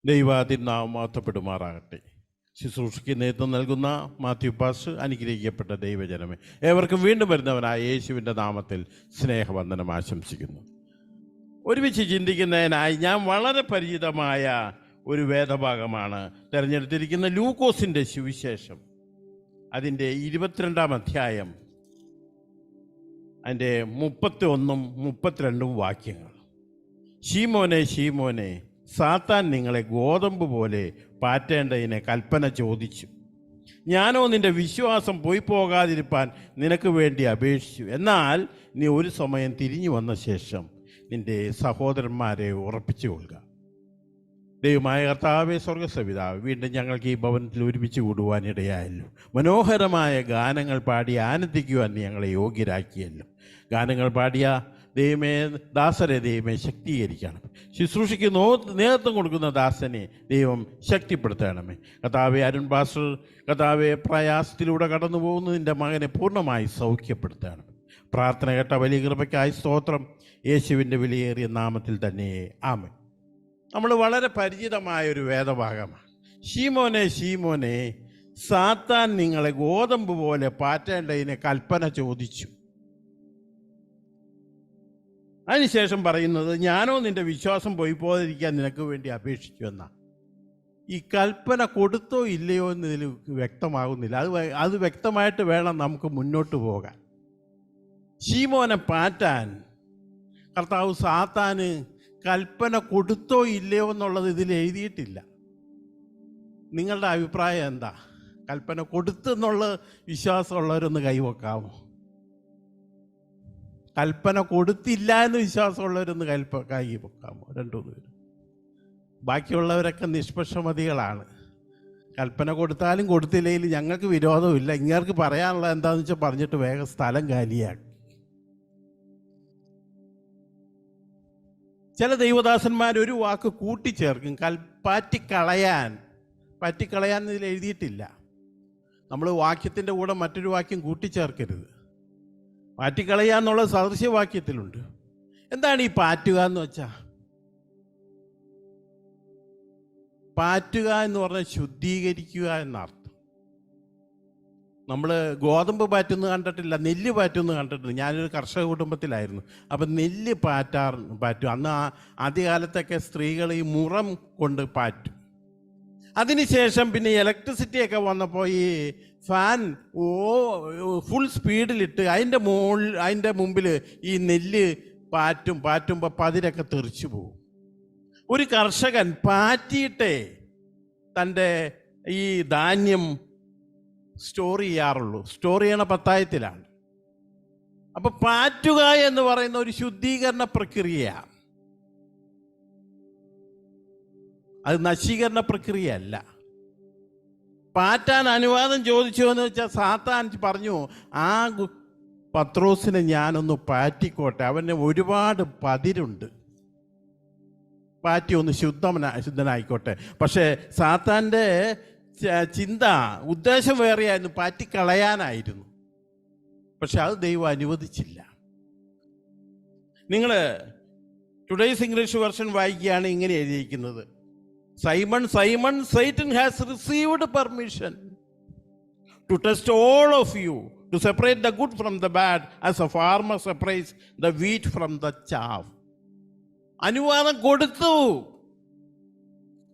ദൈവാതിനാമം മാറ്റപ്പെടുമാറാകട്ടെ. ശുശ്രൂഷയ്ക്ക് നേതൃത്വം നൽകുന്ന മാത്യു പാസ്റ്റർ, അനുഗ്രഹിക്കപ്പെട്ട ദൈവജനമേ, ഏവർക്കും വീണ്ടും വരുന്നവനായ യേശുവിൻ്റെ നാമത്തിൽ സ്നേഹവന്ദനം ആശംസിക്കുന്നു. ഒരുമിച്ച് ചിന്തിക്കുന്നതിനായി ഞാൻ വളരെ പരിചിതമായ ഒരു വേദഭാഗമാണ് തിരഞ്ഞെടുത്തിരിക്കുന്ന. ലൂക്കോസിൻ്റെ സുവിശേഷം, അതിൻ്റെ 22-ാം അധ്യായം, അതിൻ്റെ 31-ഉം 32-ഉം വാക്യങ്ങൾ. ശീമോനെ, ശീമോനെ, സാത്താൻ നിങ്ങളെ ഗോതമ്പ് പോലെ പാറ്റേണ്ടതിനെ കൽപ്പന ചോദിച്ചു. ഞാനോ നിന്റെ വിശ്വാസം പോയി പോകാതിരിപ്പാൻ നിനക്ക് വേണ്ടി അപേക്ഷിച്ചു. എന്നാൽ നീ ഒരു സമയം തിരിഞ്ഞു വന്ന ശേഷം നിന്റെ സഹോദരന്മാരെ ഉറപ്പിച്ചു കൊള്ളുക. ദൈവമായ കർത്താവേ, സ്വർഗസപിതാവ്, വീണ്ടും ഞങ്ങൾക്ക് ഈ ഭവനത്തിൽ ഒരുമിച്ച് കൂടുവാനിടയായല്ലോ. മനോഹരമായ ഗാനങ്ങൾ പാടി ആനന്ദിക്കുവാൻ ഞങ്ങളെ യോഗ്യരാക്കിയല്ലോ. ഗാനങ്ങൾ പാടിയ ദൈവമേ, ദാസരെ ദൈവമേ ശക്തീകരിക്കണം. ശുശ്രൂഷയ്ക്ക് നേതൃത്വം കൊടുക്കുന്ന ദാസനെ ദൈവം ശക്തിപ്പെടുത്തണമേ. കർത്താവെ, അരുൺ പാസ്റ്റർ, കർത്താവെ, പ്രയാസത്തിലൂടെ കടന്നു പോകുന്നതിൻ്റെ മകനെ പൂർണ്ണമായി സൗഖ്യപ്പെടുത്തണം. പ്രാർത്ഥന കേട്ട വലിയ കൃപയ്ക്കായി സ്തോത്രം. യേശുവിൻ്റെ വിലയേറിയ നാമത്തിൽ തന്നെ ആമേൻ. നമ്മൾ വളരെ പരിചിതമായൊരു വേദഭാഗമാണ്. ശീമോനെ, ശീമോനെ, സാത്താൻ നിങ്ങളെ ഗോതമ്പ് പോലെ പാറ്റേണ്ടതിനെ കൽപ്പന ചോദിച്ചു. അതിനുശേഷം പറയുന്നത്, ഞാനോ നിന്റെ വിശ്വാസം പോയി പോകാതിരിക്കാൻ നിനക്ക് വേണ്ടി അപേക്ഷിച്ചു എന്നാ. ഈ കൽപ്പന കൊടുത്തോ ഇല്ലയോ എന്നതിൽ വ്യക്തമാകുന്നില്ല. അത് വ്യക്തമായിട്ട് വേണം നമുക്ക് മുന്നോട്ട് പോകാൻ. ശീമോനെ പാറ്റാൻ കർത്താവ് സാത്താന് കൽപ്പന കൊടുത്തോ ഇല്ലയോ എന്നുള്ളത് ഇതിൽ എഴുതിയിട്ടില്ല. നിങ്ങളുടെ അഭിപ്രായം എന്താ? കൽപ്പന കൊടുത്തെന്നുള്ള വിശ്വാസമുള്ളവരൊന്ന് കൈവെക്കാമോ? കൽപ്പന കൊടുത്തില്ല എന്ന് വിശ്വാസമുള്ളവരൊന്ന് കൈ വെക്കാമോ? 2-3 പേര്. ബാക്കിയുള്ളവരൊക്കെ നിഷ്പക്ഷമതികളാണ്. കൽപ്പന കൊടുത്താലും കൊടുത്തില്ലെങ്കിലും ഞങ്ങൾക്ക് വിരോധമില്ല. ഇങ്ങേർക്ക് പറയാനുള്ളത് എന്താണെന്ന് വെച്ചാൽ പറഞ്ഞിട്ട് വേഗം സ്ഥലം കാലിയാക്കി. ചില ദൈവദാസന്മാർ ഒരു വാക്ക് കൂട്ടിച്ചേർക്കും. പാറ്റിക്കളയാൻ ഇതിൽ എഴുതിയിട്ടില്ല. നമ്മൾ വാക്യത്തിൻ്റെ കൂടെ മറ്റൊരു വാക്യം കൂട്ടിച്ചേർക്കരുത്. പാറ്റിക്കളയുക എന്നുള്ളത് സദൃശ്യവാക്യത്തിലുണ്ട്. എന്താണ് ഈ പാറ്റുക എന്ന് വെച്ചാൽ? പാറ്റുക എന്ന് പറഞ്ഞാൽ ശുദ്ധീകരിക്കുക എന്നർത്ഥം. നമ്മൾ ഗോതമ്പ് പാറ്റുന്നത് കണ്ടിട്ടില്ല, നെല്ല് പാറ്റുന്നത് കണ്ടിട്ടില്ല. ഞാനൊരു കർഷക കുടുംബത്തിലായിരുന്നു. അപ്പം നെല്ല് പാറ്റും. അന്ന് ആദ്യകാലത്തൊക്കെ സ്ത്രീകൾ ഈ മുറം കൊണ്ട് പാറ്റും. അതിനുശേഷം പിന്നെ ഇലക്ട്രിസിറ്റിയൊക്കെ വന്നപ്പോൾ ഈ ഫാൻ ഫുൾ സ്പീഡിലിട്ട് അതിൻ്റെ മുമ്പിൽ ഈ നെല്ല് പാറ്റുമ്പോൾ പതിരൊക്കെ തെറിച്ചു പോകും. ഒരു കർഷകൻ പാറ്റിയിട്ടേ തൻ്റെ ഈ ധാന്യം സ്റ്റോർ ചെയ്യാറുള്ളൂ. സ്റ്റോർ ചെയ്യണ പത്തായത്തിലാണ്. അപ്പം പാറ്റുക എന്ന് പറയുന്ന ഒരു ശുദ്ധീകരണ പ്രക്രിയയാണ്. അത് നശീകരണ പ്രക്രിയയല്ല. പാറ്റാൻ അനുവാദം ചോദിച്ചു എന്ന് വെച്ചാൽ സാത്താൻ പറഞ്ഞു, ആ പത്രോസിനെ ഞാനൊന്ന് പാറ്റിക്കോട്ടെ, അവന് ഒരുപാട് പതിരുണ്ട്, പാറ്റി ഒന്ന് ശുദ്ധനായിക്കോട്ടെ. പക്ഷേ സാത്താൻ്റെ ഉദ്ദേശം വേറെയായിരുന്നു, പാറ്റിക്കളയാനായിരുന്നു. പക്ഷെ അത് ദൈവം അനുവദിച്ചില്ല. നിങ്ങൾ ടുഡേയ്സ് ഇംഗ്ലീഷ് വെർഷൻ വായിക്കുകയാണ്, ഇങ്ങനെ എഴുതിയിരിക്കുന്നത്, Simon, Simon, Satan has received permission to test all of you, to separate the good from the bad, as a farmer separates the wheat from the chaff. അനുവാദം കൊടുത്തു.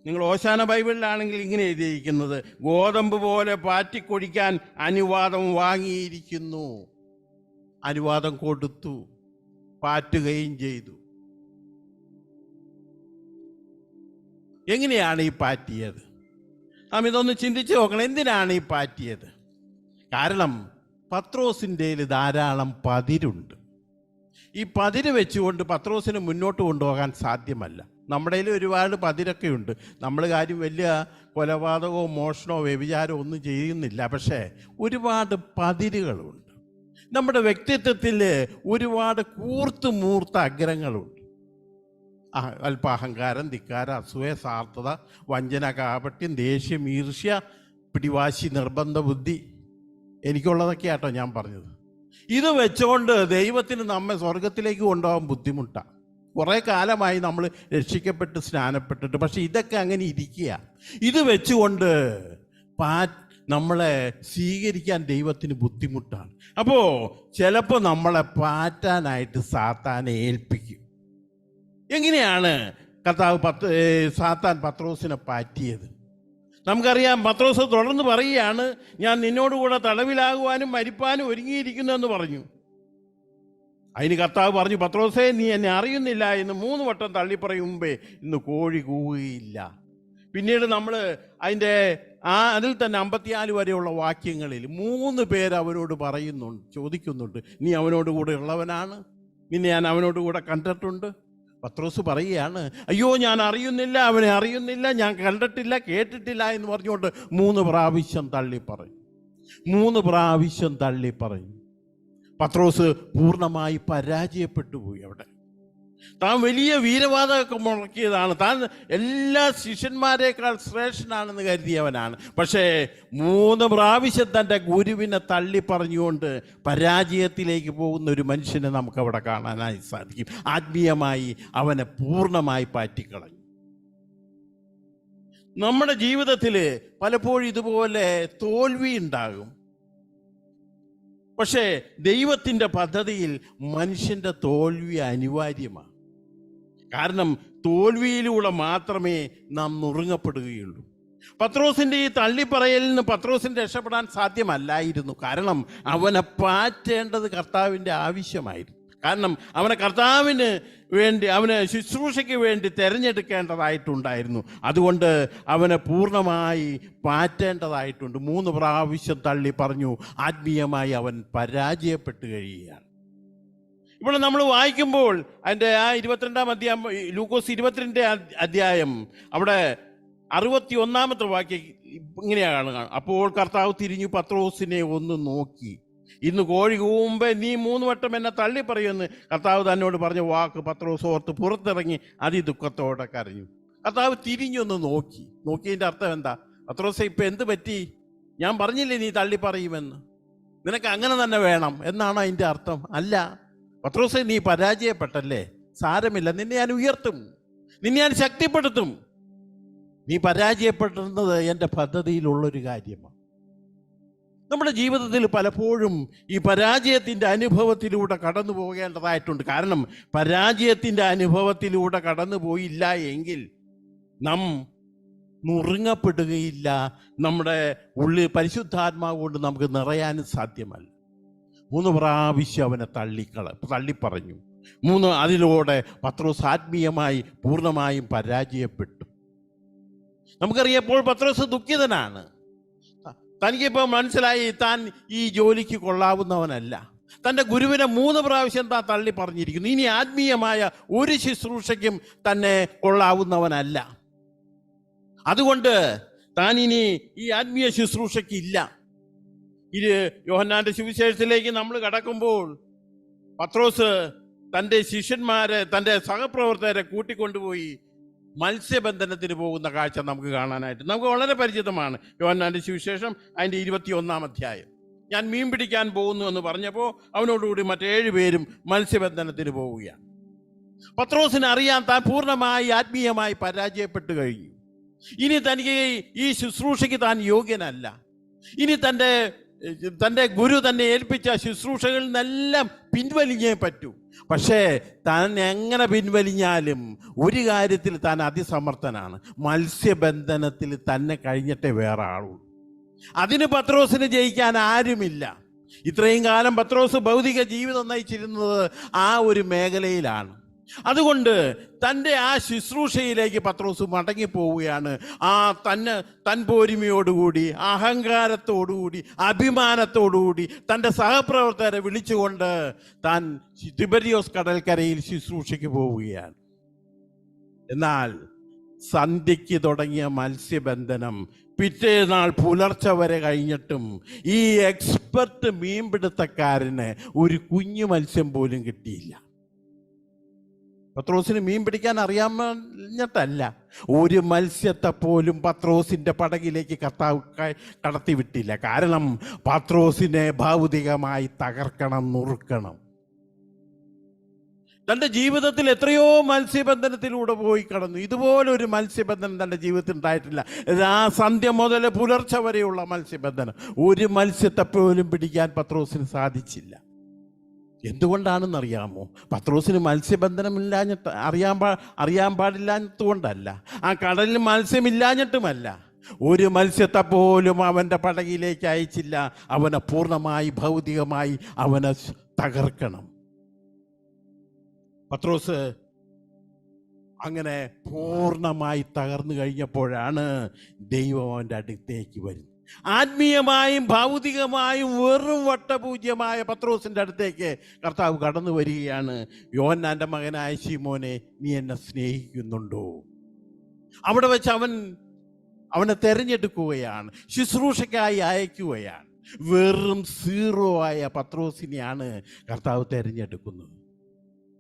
നിങ്ങൾ ഓശാന ബൈബിളിലാണെങ്കിൽ ഇങ്ങനെ എഴുതിയിരിക്കുന്നത്, ഗോതമ്പ് പോലെ പാറ്റിക്കൊടിക്കാൻ അനുവാദം വാങ്ങിയിരിക്കുന്നു. അനുവാദം കൊടുത്തു, പാറ്റുകയും ചെയ്തു. എങ്ങനെയാണ് ഈ പാറ്റിയത്? നാം ഇതൊന്ന് ചിന്തിച്ച് നോക്കണം. എന്തിനാണ് ഈ പാറ്റിയത്? കാരണം പത്രോസിൻ്റെ ധാരാളം പതിരുണ്ട്. ഈ പതിര് വെച്ചുകൊണ്ട് പത്രോസിനെ മുന്നോട്ട് കൊണ്ടുപോകാൻ സാധ്യമല്ല. നമ്മുടെ കയ്യിൽ ഒരുപാട് പതിരൊക്കെ ഉണ്ട്. നമ്മൾ കാര്യം വലിയ കൊലപാതകമോ മോഷണമോ വ്യഭിചാരമോ ഒന്നും ചെയ്യുന്നില്ല. പക്ഷേ ഒരുപാട് പതിരുകളുണ്ട്. നമ്മുടെ വ്യക്തിത്വത്തിൽ ഒരുപാട് മൂർത്ത അഗ്രങ്ങളുണ്ട്. അല്പാഹങ്കാരം, ധിക്കാരം, അസൂയ, സ്വാർത്ഥത, വഞ്ചന, കാപട്യം, ദേഷ്യം, ഈർഷ്യ, പിടിവാശി, നിർബന്ധ ബുദ്ധി. എനിക്കുള്ളതൊക്കെ ആട്ടോ ഞാൻ പറഞ്ഞത്. ഇത് വെച്ചുകൊണ്ട് ദൈവത്തിന് നമ്മെ സ്വർഗത്തിലേക്ക് കൊണ്ടുപോകാൻ ബുദ്ധിമുട്ടാണ്. കുറേ കാലമായി നമ്മൾ രക്ഷിക്കപ്പെട്ട് സ്നാനപ്പെട്ടിട്ട്, പക്ഷെ ഇതൊക്കെ അങ്ങനെ ഇരിക്കുക. ഇത് വെച്ചുകൊണ്ട് നമ്മളെ സ്വീകരിക്കാൻ ദൈവത്തിന് ബുദ്ധിമുട്ടാണ്. അപ്പോൾ ചിലപ്പോൾ നമ്മളെ പാറ്റാനായിട്ട് സാത്താനെ ഏൽപ്പിക്കും. എങ്ങനെയാണ് സാത്താൻ പത്രോസിനെ പാറ്റിയത്? നമുക്കറിയാം, പത്രോസ് തുടർന്ന് പറയുകയാണ്, ഞാൻ നിന്നോടുകൂടെ തടവിലാകുവാനും മരിപ്പാനും ഒരുങ്ങിയിരിക്കുന്നു എന്ന് പറഞ്ഞു. അതിന് കർത്താവ് പറഞ്ഞു, പത്രോസേ, നീ എന്നെ അറിയുന്നില്ല എന്ന് 3 വട്ടം തള്ളിപ്പറയും മുമ്പേ ഇന്ന് കോഴി കൂവുകയില്ല. പിന്നീട് നമ്മൾ അതിൽ തന്നെ 54 വരെയുള്ള വാക്യങ്ങളിൽ 3 പേര് അവനോട് ചോദിക്കുന്നുണ്ട്, നീ അവനോട് കൂടെ ഉള്ളവനാണ്, നിന്നെ ഞാൻ അവനോട് കൂടെ കണ്ടിട്ടുണ്ട്. പത്രോസ് പറയുകയാണ്, അയ്യോ ഞാൻ അറിയുന്നില്ല, അവനെ അറിയുന്നില്ല, ഞാൻ കണ്ടിട്ടില്ല, കേട്ടിട്ടില്ല എന്ന് പറഞ്ഞുകൊണ്ട് 3 പ്രാവശ്യം തള്ളിപ്പറയും. 3 പ്രാവശ്യം തള്ളിപ്പറയും. പത്രോസ് പൂർണ്ണമായി പരാജയപ്പെട്ടു പോയി. അവിടെ താൻ വലിയ വീരവാദമൊക്കെ മുടക്കിയതാണ്, താൻ എല്ലാ ശിഷ്യന്മാരെക്കാൾ ശ്രേഷ്ഠനാണെന്ന് കരുതിയവനാണ്. പക്ഷേ 3 പ്രാവശ്യം തൻ്റെ ഗുരുവിനെ തള്ളി പറഞ്ഞുകൊണ്ട് പരാജയത്തിലേക്ക് പോകുന്ന ഒരു മനുഷ്യനെ നമുക്കവിടെ കാണാനായി സാധിക്കും. ആത്മീയമായി അവനെ പൂർണ്ണമായി പാറ്റിക്കളഞ്ഞു. നമ്മുടെ ജീവിതത്തിൽ പലപ്പോഴും ഇതുപോലെ തോൽവി ഉണ്ടാകും. പക്ഷേ ദൈവത്തിൻ്റെ പദ്ധതിയിൽ മനുഷ്യൻ്റെ തോൽവി അനിവാര്യമാണ്. കാരണം തോൽവിയിലൂടെ മാത്രമേ നാം നുറുങ്ങപ്പെടുകയുള്ളൂ. പത്രോസിൻ്റെ ഈ തള്ളിപ്പറയലിൽ നിന്ന് പത്രോസിന് രക്ഷപ്പെടാൻ സാധ്യമല്ലായിരുന്നു. കാരണം അവനെ പാറ്റേണ്ടത് കർത്താവിൻ്റെ ആവശ്യമായിരുന്നു. കാരണം അവനെ കർത്താവിന് വേണ്ടി, അവന് ശുശ്രൂഷയ്ക്ക് വേണ്ടി തിരഞ്ഞെടുക്കേണ്ടതായിട്ടുണ്ടായിരുന്നു. അതുകൊണ്ട് അവനെ പൂർണ്ണമായി പാറ്റേണ്ടതായിട്ടുണ്ട്. 3 പ്രാവശ്യം തള്ളി പറഞ്ഞു. ആത്മീയമായി അവൻ പരാജയപ്പെട്ട് കഴിയുകയാണ്. ഇവിടെ നമ്മൾ വായിക്കുമ്പോൾ അതിൻ്റെ ആ 22-ാം അധ്യായം, ലൂക്കോസ് 22 അധ്യായം, അവിടെ 61-ാമത്തെ വാക്യം ഇങ്ങനെയാണ്. അപ്പോൾ കർത്താവ് തിരിഞ്ഞു പത്രോസിനെ ഒന്ന് നോക്കി, ഇന്ന് കോഴി കൂവുമ്പേ നീ 3 വട്ടം എന്നെ തള്ളി പറയുമെന്ന് കർത്താവ് തന്നോട് പറഞ്ഞ വാക്ക് പത്രോസ് ഓർത്ത് പുറത്തിറങ്ങി അതിദുഃഖത്തോടെ കരഞ്ഞു. കർത്താവ് തിരിഞ്ഞൊന്ന് നോക്കിയതിൻ്റെ അർത്ഥം എന്താ? പത്രോസേ, ഇപ്പം എന്ത് പറ്റി? ഞാൻ പറഞ്ഞില്ലേ നീ തള്ളി പറയുമെന്ന്, നിനക്ക് അങ്ങനെ തന്നെ വേണം എന്നാണോ അതിൻ്റെ അർത്ഥം? അല്ല, പത്രോസേ, നീ പരാജയപ്പെട്ടല്ലേ, സാരമില്ല, നിന്നെ ഞാൻ ഉയർത്തും, നിന്നെ ഞാൻ ശക്തിപ്പെടുത്തും. നീ പരാജയപ്പെടുന്നത് എൻ്റെ പദ്ധതിയിലുള്ളൊരു കാര്യമാണ്. നമ്മുടെ ജീവിതത്തിൽ പലപ്പോഴും ഈ പരാജയത്തിൻ്റെ അനുഭവത്തിലൂടെ കടന്നു പോകേണ്ടതായിട്ടുണ്ട്. കാരണം പരാജയത്തിൻ്റെ അനുഭവത്തിലൂടെ കടന്നു പോയില്ല എങ്കിൽ നാം നുറുങ്ങപ്പെടുകയില്ല. നമ്മുടെ ഉള്ളിൽ പരിശുദ്ധാത്മാവ് കൊണ്ട് നമുക്ക് നിറയാനും സാധ്യമല്ല. 3 പ്രാവശ്യം അവനെ തള്ളിപ്പറഞ്ഞു. 3 അതിലൂടെ പത്രോസ് ആത്മീയമായി പൂർണ്ണമായും പരാജയപ്പെട്ടു. നമുക്കറിയപ്പോൾ പത്രോസ് ദുഃഖിതനാണ്. തനിക്കിപ്പോൾ മനസ്സിലായി താൻ ഈ ജോലിക്ക് കൊള്ളാവുന്നവനല്ല. തൻ്റെ ഗുരുവിനെ 3 പ്രാവശ്യം താൻ തള്ളി പറഞ്ഞിരിക്കുന്നു. ഇനി ആത്മീയമായ ഒരു ശുശ്രൂഷയ്ക്കും തന്നെ കൊള്ളാവുന്നവനല്ല. അതുകൊണ്ട് താൻ ഇനി ഈ ആത്മീയ ശുശ്രൂഷയ്ക്കില്ല. ഇത് യോഹന്നാന്റെ സുവിശേഷത്തിലേക്ക് നമ്മൾ കടക്കുമ്പോൾ പത്രോസ് തൻ്റെ ശിഷ്യന്മാരെ, തൻ്റെ സഹപ്രവർത്തകരെ കൂട്ടിക്കൊണ്ടുപോയി മത്സ്യബന്ധനത്തിന് പോകുന്ന കാഴ്ച നമുക്ക് കാണാനായിട്ട് നമുക്ക് വളരെ പരിചിതമാണ്. യോഹന്നാന്റെ സുവിശേഷം അതിൻ്റെ 21-ാം അധ്യായം. ഞാൻ മീൻ പിടിക്കാൻ പോകുന്നു എന്ന് പറഞ്ഞപ്പോൾ അവനോടുകൂടി മറ്റ് 7 പേരും മത്സ്യബന്ധനത്തിന് പോവുകയാണ്. പത്രോസിന് അറിയാൻ താൻ പൂർണ്ണമായി ആത്മീയമായി പരാജയപ്പെട്ടു കഴിഞ്ഞു. ഇനി തനിക്ക് ഈ ശുശ്രൂഷയ്ക്ക് താൻ യോഗ്യനല്ല. ഇനി തൻ്റെ ഗുരു തന്നെ ഏൽപ്പിച്ച ശുശ്രൂഷകളിൽ നിന്നെല്ലാം പിൻവലിഞ്ഞേ പറ്റൂ. പക്ഷേ താൻ എങ്ങനെ പിൻവലിഞ്ഞാലും ഒരു കാര്യത്തിൽ താൻ അതിസമർത്ഥനാണ്. മത്സ്യബന്ധനത്തിൽ തന്നെ കഴിഞ്ഞിട്ടേ വേറെ ആളുള്ളൂ. അതിന് പത്രോസിന് ജയിക്കാൻ ആരുമില്ല. ഇത്രയും കാലം പത്രോസ് ഭൗതിക ജീവിതം നയിച്ചിരുന്നത് ആ ഒരു മേഖലയിലാണ്. അതുകൊണ്ട് തൻ്റെ ആ ശുശ്രൂഷയിലേക്ക് പത്രോസ് മടങ്ങിപ്പോവുകയാണ്. തൻ പോരിമയോടുകൂടി, അഹങ്കാരത്തോടുകൂടി, അഭിമാനത്തോടുകൂടി തൻ്റെ സഹപ്രവർത്തകരെ വിളിച്ചുകൊണ്ട് താൻ തിബരിയോസ് കടൽക്കരയിൽ ശുശ്രൂഷയ്ക്ക് പോവുകയാണ്. എന്നാൽ സന്ധ്യയ്ക്ക് തുടങ്ങിയ മത്സ്യബന്ധനം പിറ്റേന്നാൾ പുലർച്ചെ വരെ കഴിഞ്ഞിട്ടും ഈ എക്സ്പെർട്ട് മീൻപിടുത്തക്കാരന് ഒരു കുഞ്ഞു മത്സ്യം പോലും കിട്ടിയില്ല. പത്രോസിന് മീൻ പിടിക്കാൻ അറിയാമെന്നിട്ടല്ല, ഒരു മത്സ്യത്തെ പോലും പത്രോസിൻ്റെ പടകിലേക്ക് കർത്താവ് കടത്തിവിട്ടില്ല. കാരണം പത്രോസിനെ ഭൗതികമായി തകർക്കണം, നുറുക്കണം. തൻ്റെ ജീവിതത്തിൽ എത്രയോ മത്സ്യബന്ധനത്തിലൂടെ പോയി കടന്നു. ഇതുപോലൊരു മത്സ്യബന്ധനം തൻ്റെ ജീവിതത്തിൽ ഉണ്ടായിട്ടില്ല. ആ സന്ധ്യ മുതൽ പുലർച്ചെ വരെയുള്ള മത്സ്യബന്ധനം, ഒരു മത്സ്യത്തെ പോലും പിടിക്കാൻ പത്രോസിന് സാധിച്ചില്ല. എന്തുകൊണ്ടാണെന്നറിയാമോ? പത്രോസിന് മത്സ്യബന്ധനമില്ലാഞ്ഞിട്ട് അറിയാൻ പാടില്ലാത്തതുകൊണ്ടല്ല, ആ കടലിൽ മത്സ്യമില്ലാഞ്ഞിട്ടുമല്ല. ഒരു മത്സ്യത്തെ പോലും അവൻ്റെ പടകിലേക്ക് അയച്ചില്ല. അവനെ പൂർണ്ണമായി ഭൗതികമായി അവനെ തകർക്കണം. പത്രോസ് അങ്ങനെ പൂർണ്ണമായി തകർന്നു കഴിഞ്ഞപ്പോഴാണ് ദൈവം അവൻ്റെ അടുത്തേക്ക് വരുന്നത്. ആത്മീയമായും ഭൗതികമായും വെറും വട്ടപൂജ്യമായ പത്രോസിൻ്റെ അടുത്തേക്ക് കർത്താവ് കടന്നു വരികയാണ്. യോഹന്നാൻ്റെ മകനായ ശീമോനെ, നീ എന്നെ സ്നേഹിക്കുന്നുണ്ടോ? അവിടെ വെച്ച് അവനെ തെരഞ്ഞെടുക്കുകയാണ്, ശുശ്രൂഷയ്ക്കായി അയക്കുകയാണ്. വെറും സീറോ ആയ പത്രോസിനെയാണ് കർത്താവ് തിരഞ്ഞെടുക്കുന്നത്.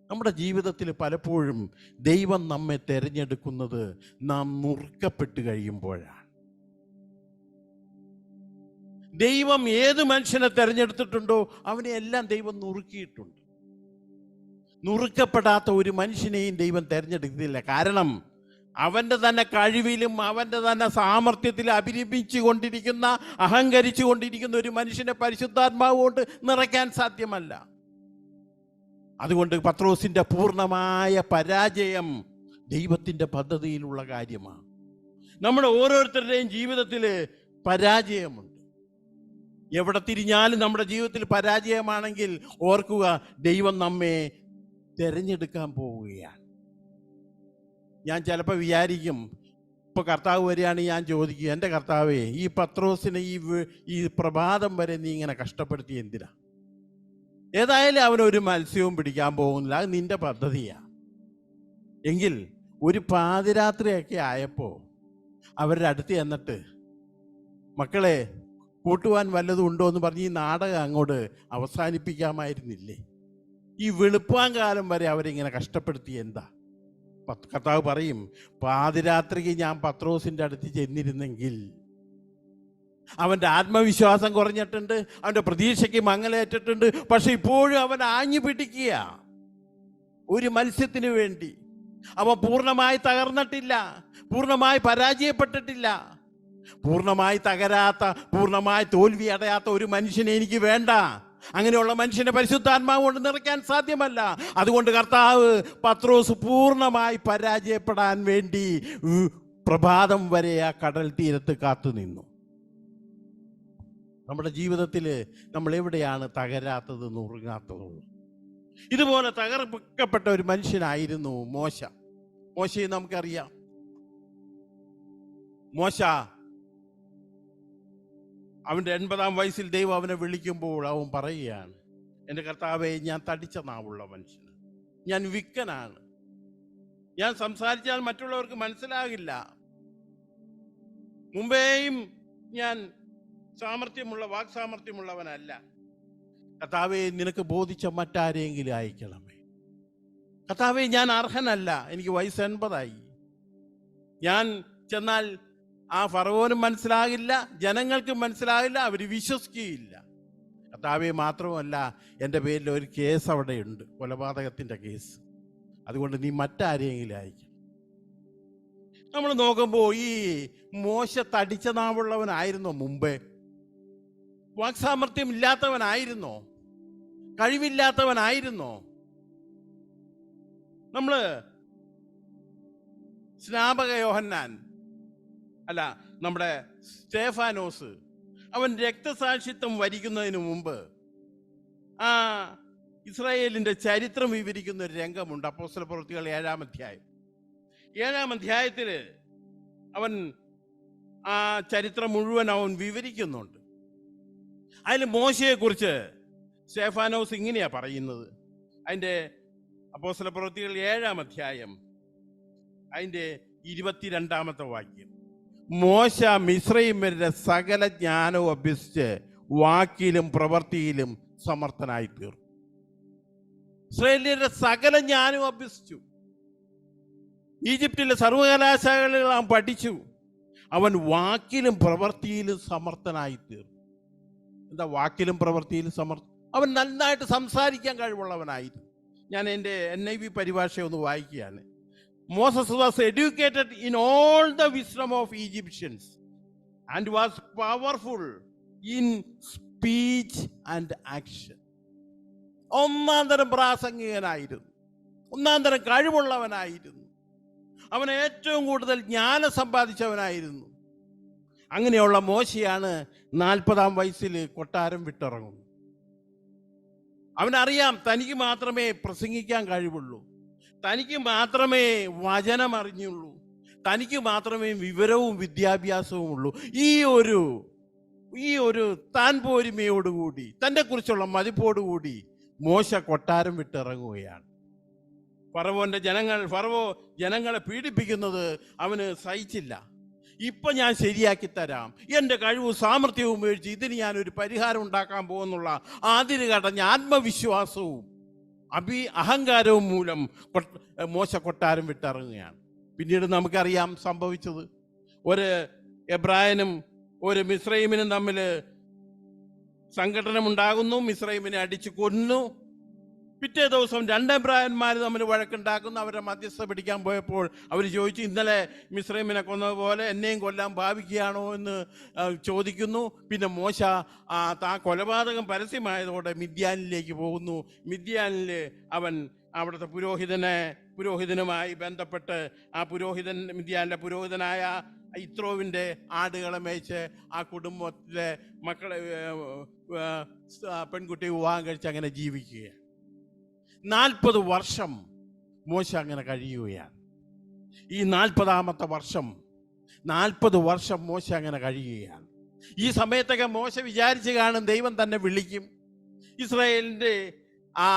നമ്മുടെ ജീവിതത്തിൽ പലപ്പോഴും ദൈവം നമ്മെ തിരഞ്ഞെടുക്കുന്നത് നാം നുറുക്കപ്പെട്ട് കഴിയുമ്പോഴാണ്. ദൈവം ഏത് മനുഷ്യനെ തിരഞ്ഞെടുത്തിട്ടുണ്ടോ അവനെ എല്ലാം ദൈവം നുറുക്കിയിട്ടുണ്ട്. നുറുക്കപ്പെടാത്ത ഒരു മനുഷ്യനെയും ദൈവം തിരഞ്ഞെടുക്കുന്നില്ല. കാരണം അവൻ്റെ തന്നെ കഴിവിലും അവൻ്റെ തന്നെ സാമർത്ഥ്യത്തിൽ അഭിരമിച്ചു കൊണ്ടിരിക്കുന്ന, അഹങ്കരിച്ചു കൊണ്ടിരിക്കുന്ന ഒരു മനുഷ്യനെ പരിശുദ്ധാത്മാവ് കൊണ്ട് നിറയ്ക്കാൻ സാധ്യമല്ല. അതുകൊണ്ട് പത്രോസിൻ്റെ പൂർണ്ണമായ പരാജയം ദൈവത്തിൻ്റെ പദ്ധതിയിലുള്ള കാര്യമാണ്. നമ്മുടെ ഓരോരുത്തരുടെയും ജീവിതത്തിൽ പരാജയമുണ്ട്. എവിടെ തിരിഞ്ഞാലും നമ്മുടെ ജീവിതത്തിൽ പരാജയമാണെങ്കിൽ ഓർക്കുക, ദൈവം നമ്മെ തിരഞ്ഞെടുക്കാൻ പോവുകയാണ്. ഞാൻ ചിലപ്പോൾ വിചാരിക്കും, ഇപ്പോൾ കർത്താവ് വരികയാണെങ്കിൽ ഞാൻ ചോദിക്കും, എൻ്റെ കർത്താവേ, ഈ പത്രോസിനെ ഈ പ്രഭാതം വരെ നീ ഇങ്ങനെ കഷ്ടപ്പെടുത്തി എന്തിനാ? ഏതായാലും അവനൊരു മത്സ്യവും പിടിക്കാൻ പോകുന്നില്ല, അത് നിൻ്റെ പദ്ധതിയാണ്. എങ്കിൽ ഒരു പാതിരാത്രിയൊക്കെ ആയപ്പോൾ അവരുടെ അടുത്ത് ചെന്നിട്ട്, മക്കളെ കൂട്ടുവാൻ വല്ലതും ഉണ്ടോ എന്ന് പറഞ്ഞ് ഈ നാടകം അങ്ങോട്ട് അവസാനിപ്പിക്കാമായിരുന്നില്ലേ? ഈ വെളുപ്പാൻ കാലം വരെ അവരിങ്ങനെ കഷ്ടപ്പെടുത്തി എന്താ? കർത്താവ് പറയും, പാതിരാത്രിക്ക് ഞാൻ പത്രോസിൻ്റെ അടുത്ത് ചെന്നിരുന്നെങ്കിൽ അവൻ്റെ ആത്മവിശ്വാസം കുറഞ്ഞിട്ടുണ്ട്, അവൻ്റെ പ്രതീക്ഷയ്ക്ക് മങ്ങലേറ്റിട്ടുണ്ട്. പക്ഷെ ഇപ്പോഴും അവൻ ആഞ്ഞു പിടിക്കുക ഒരു മത്സ്യത്തിന് വേണ്ടി. അവൻ പൂർണ്ണമായി തകർന്നിട്ടില്ല, പൂർണ്ണമായി പരാജയപ്പെട്ടിട്ടില്ല. പൂർണ്ണമായി തകരാത്ത, പൂർണ്ണമായി തോൽവി അടയാത്ത ഒരു മനുഷ്യനെ എനിക്ക് വേണ്ട. അങ്ങനെയുള്ള മനുഷ്യനെ പരിശുദ്ധാത്മാവ് കൊണ്ട് നിറയ്ക്കാൻ സാധ്യമല്ല. അതുകൊണ്ട് കർത്താവ് പത്രോസ് പൂർണ്ണമായി പരാജയപ്പെടാൻ വേണ്ടി പ്രഭാതം വരെ ആ കടൽ തീരത്ത് കാത്തു നിന്നു. നമ്മുടെ ജീവിതത്തിൽ നമ്മൾ എവിടെയാണ് തകരാത്തത്, നുറുങ്ങാത്തതും? ഇതുപോലെ തകർക്കപ്പെട്ട ഒരു മനുഷ്യനായിരുന്നു മോശ. മോശയെ നമുക്കറിയാം. മോശ അവൻ്റെ 80-ാം വയസ്സിൽ ദൈവം അവനെ വിളിക്കുമ്പോൾ അവൻ പറയുകയാണ്, എൻ്റെ കർത്താവേ, ഞാൻ തടിച്ച നാവുള്ള മനുഷ്യന്, ഞാൻ വിക്കനാണ്, ഞാൻ സംസാരിച്ചാൽ മറ്റുള്ളവർക്ക് മനസ്സിലാകില്ല, മുമ്പേയും ഞാൻ വാക്സാമർത്ഥ്യമുള്ളവനല്ല. കർത്താവേ, നിനക്ക് ബോധിച്ച മറ്റാരെങ്കിലും അയക്കണമേ. കർത്താവേ, ഞാൻ അർഹനല്ല, എനിക്ക് വയസ്സ് 80-ആയി, ഞാൻ ചെന്നാൽ ആ ഫറവോനും മനസ്സിലാകില്ല, ജനങ്ങൾക്കും മനസ്സിലാകില്ല, അവർ വിശ്വസിക്കുകയില്ല. കർത്താവേ, മാത്രമല്ല എൻ്റെ പേരിൽ ഒരു കേസ് അവിടെയുണ്ട്, കൊലപാതകത്തിൻ്റെ കേസ്. അതുകൊണ്ട് നീ മറ്റാരെങ്കിലും അയക്കും. നമ്മൾ നോക്കുമ്പോൾ ഈ മോശ തടിച്ച നാവുള്ളവനായിരുന്നോ? മുമ്പേ വാക്സാമർത്ഥ്യം ഇല്ലാത്തവനായിരുന്നോ? കഴിവില്ലാത്തവനായിരുന്നോ? നമ്മൾ സ്നാപക യോഹന്നാൻ അല്ല, നമ്മുടെ സ്തേഫാനോസ്, അവൻ രക്തസാക്ഷിത്വം വരിക്കുന്നതിന് മുമ്പ് ആ ഇസ്രായേലിൻ്റെ ചരിത്രം വിവരിക്കുന്ന ഒരു രംഗമുണ്ട്. അപ്പോസ്തലപ്രവൃത്തികൾ 7-ാം അധ്യായം. 7-ാം അധ്യായത്തിൽ അവൻ ആ ചരിത്രം മുഴുവൻ അവൻ വിവരിക്കുന്നുണ്ട്. അതിൽ മോശയെക്കുറിച്ച് സ്തേഫാനോസ് ഇങ്ങനെയാ പറയുന്നത്. അതിൻ്റെ അപ്പോസ്തലപ്രവൃത്തികൾ 7-ാം അധ്യായം അതിൻ്റെ 22-ാമത്തെ വാക്യം. മോശ മിസ്രയീമ്യരുടെ സകല ജ്ഞാനവും അഭ്യസിച്ച് വാക്കിലും പ്രവൃത്തിയിലും സമർത്ഥനായി തീർന്നു. ഇസ്രായേലിന്റെ സകല ജ്ഞാനവും അഭ്യസിച്ചു. ഈജിപ്തിലെ സർവകലാശാലകളിൽ അവൻ പഠിച്ചു. അവൻ വാക്കിലും പ്രവൃത്തിയിലും സമർത്ഥനായി തീർന്നു. എന്താ വാക്കിലും പ്രവൃത്തിയിലും അവൻ നന്നായിട്ട് സംസാരിക്കാൻ കഴിവുള്ളവനായിരുന്നു. ഞാൻ എൻ്റെ NIV പരിഭാഷ ഒന്ന് വായിക്കുകയാണ്. Moses was educated in all the wisdom of Egyptians and was powerful in speech and action. ഒന്നാം തരം പ്രാസംഗികനായിരുന്നു, ഒന്നാം തരം കഴിവുള്ളവനായിരുന്നു, അവൻ ഏറ്റവും കൂടുതൽ ജ്ഞാനം സമ്പാദിച്ചവനായിരുന്നു. അങ്ങനെയുള്ള മോശയാണ് 40-ാം വയസ്സിൽ കൊട്ടാരം വിട്ടിറങ്ങുന്നത്. അവനറിയാം തനിക്ക് മാത്രമേ പ്രസംഗിക്കാൻ കഴിവുള്ളൂ, തനിക്ക് മാത്രമേ വചനം അറിഞ്ഞുള്ളൂ, തനിക്ക് മാത്രമേ വിവരവും വിദ്യാഭ്യാസവും ഉള്ളൂ. ഈ ഒരു താൻ പോരിമയോടുകൂടി, തൻ്റെ കുറിച്ചുള്ള മതിപ്പോടുകൂടി മോശ കൊട്ടാരം വിട്ടിറങ്ങുകയാണ്. ഫറവോ ജനങ്ങളെ പീഡിപ്പിക്കുന്നത് അവന് സഹിച്ചില്ല. ഇപ്പൊ ഞാൻ ശരിയാക്കി തരാം, എൻ്റെ കഴിവും സാമർഥ്യവും ഉപയോഗിച്ച് ഇതിന് ഞാനൊരു പരിഹാരം ഉണ്ടാക്കാൻ പോകുന്നുള്ള അതിര് കടഞ്ഞ ആത്മവിശ്വാസവും അഹങ്കാരവും മൂലം മോശ കൊട്ടാരം വിട്ടിറങ്ങുകയാണ്. പിന്നീട് നമുക്കറിയാം സംഭവിച്ചത്. ഒരു എബ്രായനും ഒരു മിസ്രൈമിനും തമ്മിൽ സംഘടനമുണ്ടാകുന്നു. മിസ്രൈമിനെ അടിച്ചു കൊന്നു. പിറ്റേ ദിവസം 2 എബ്രായന്മാർ തമ്മിൽ വഴക്കുണ്ടാക്കുന്നു. അവരെ മധ്യസ്ഥ പിടിക്കാൻ പോയപ്പോൾ അവർ ചോദിച്ചു, ഇന്നലെ മിസ്രൈമിനെ കൊന്നതുപോലെ എന്നെയും കൊല്ലാൻ ഭാവിക്കുകയാണോ എന്ന് ചോദിക്കുന്നു. പിന്നെ മോശ താ കൊലപാതകം പരസ്യമായതോടെ മിദ്യാനിലേക്ക് പോകുന്നു. മിദ്യാനിൽ അവൻ അവിടുത്തെ പുരോഹിതനുമായി ബന്ധപ്പെട്ട് മിദ്യാനിലെ പുരോഹിതനായ ഇത്രോവിൻ്റെ ആടുകളെ മേയിച്ച് ആ കുടുംബത്തിലെ മക്കളെ പെൺകുട്ടി വിവാഹം കഴിച്ച് അങ്ങനെ ജീവിക്കുകയാണ്. 40 വർഷം മോശ അങ്ങനെ കഴിയുകയാണ്. ഈ 40-ാമത്തെ വർഷം 40 വർഷം മോശ അങ്ങനെ കഴിയുകയാണ്. ഈ സമയത്തൊക്കെ മോശ വിചാരിച്ച് കാണും ദൈവം തന്നെ വിളിക്കും, ഇസ്രായേലിൻ്റെ ആ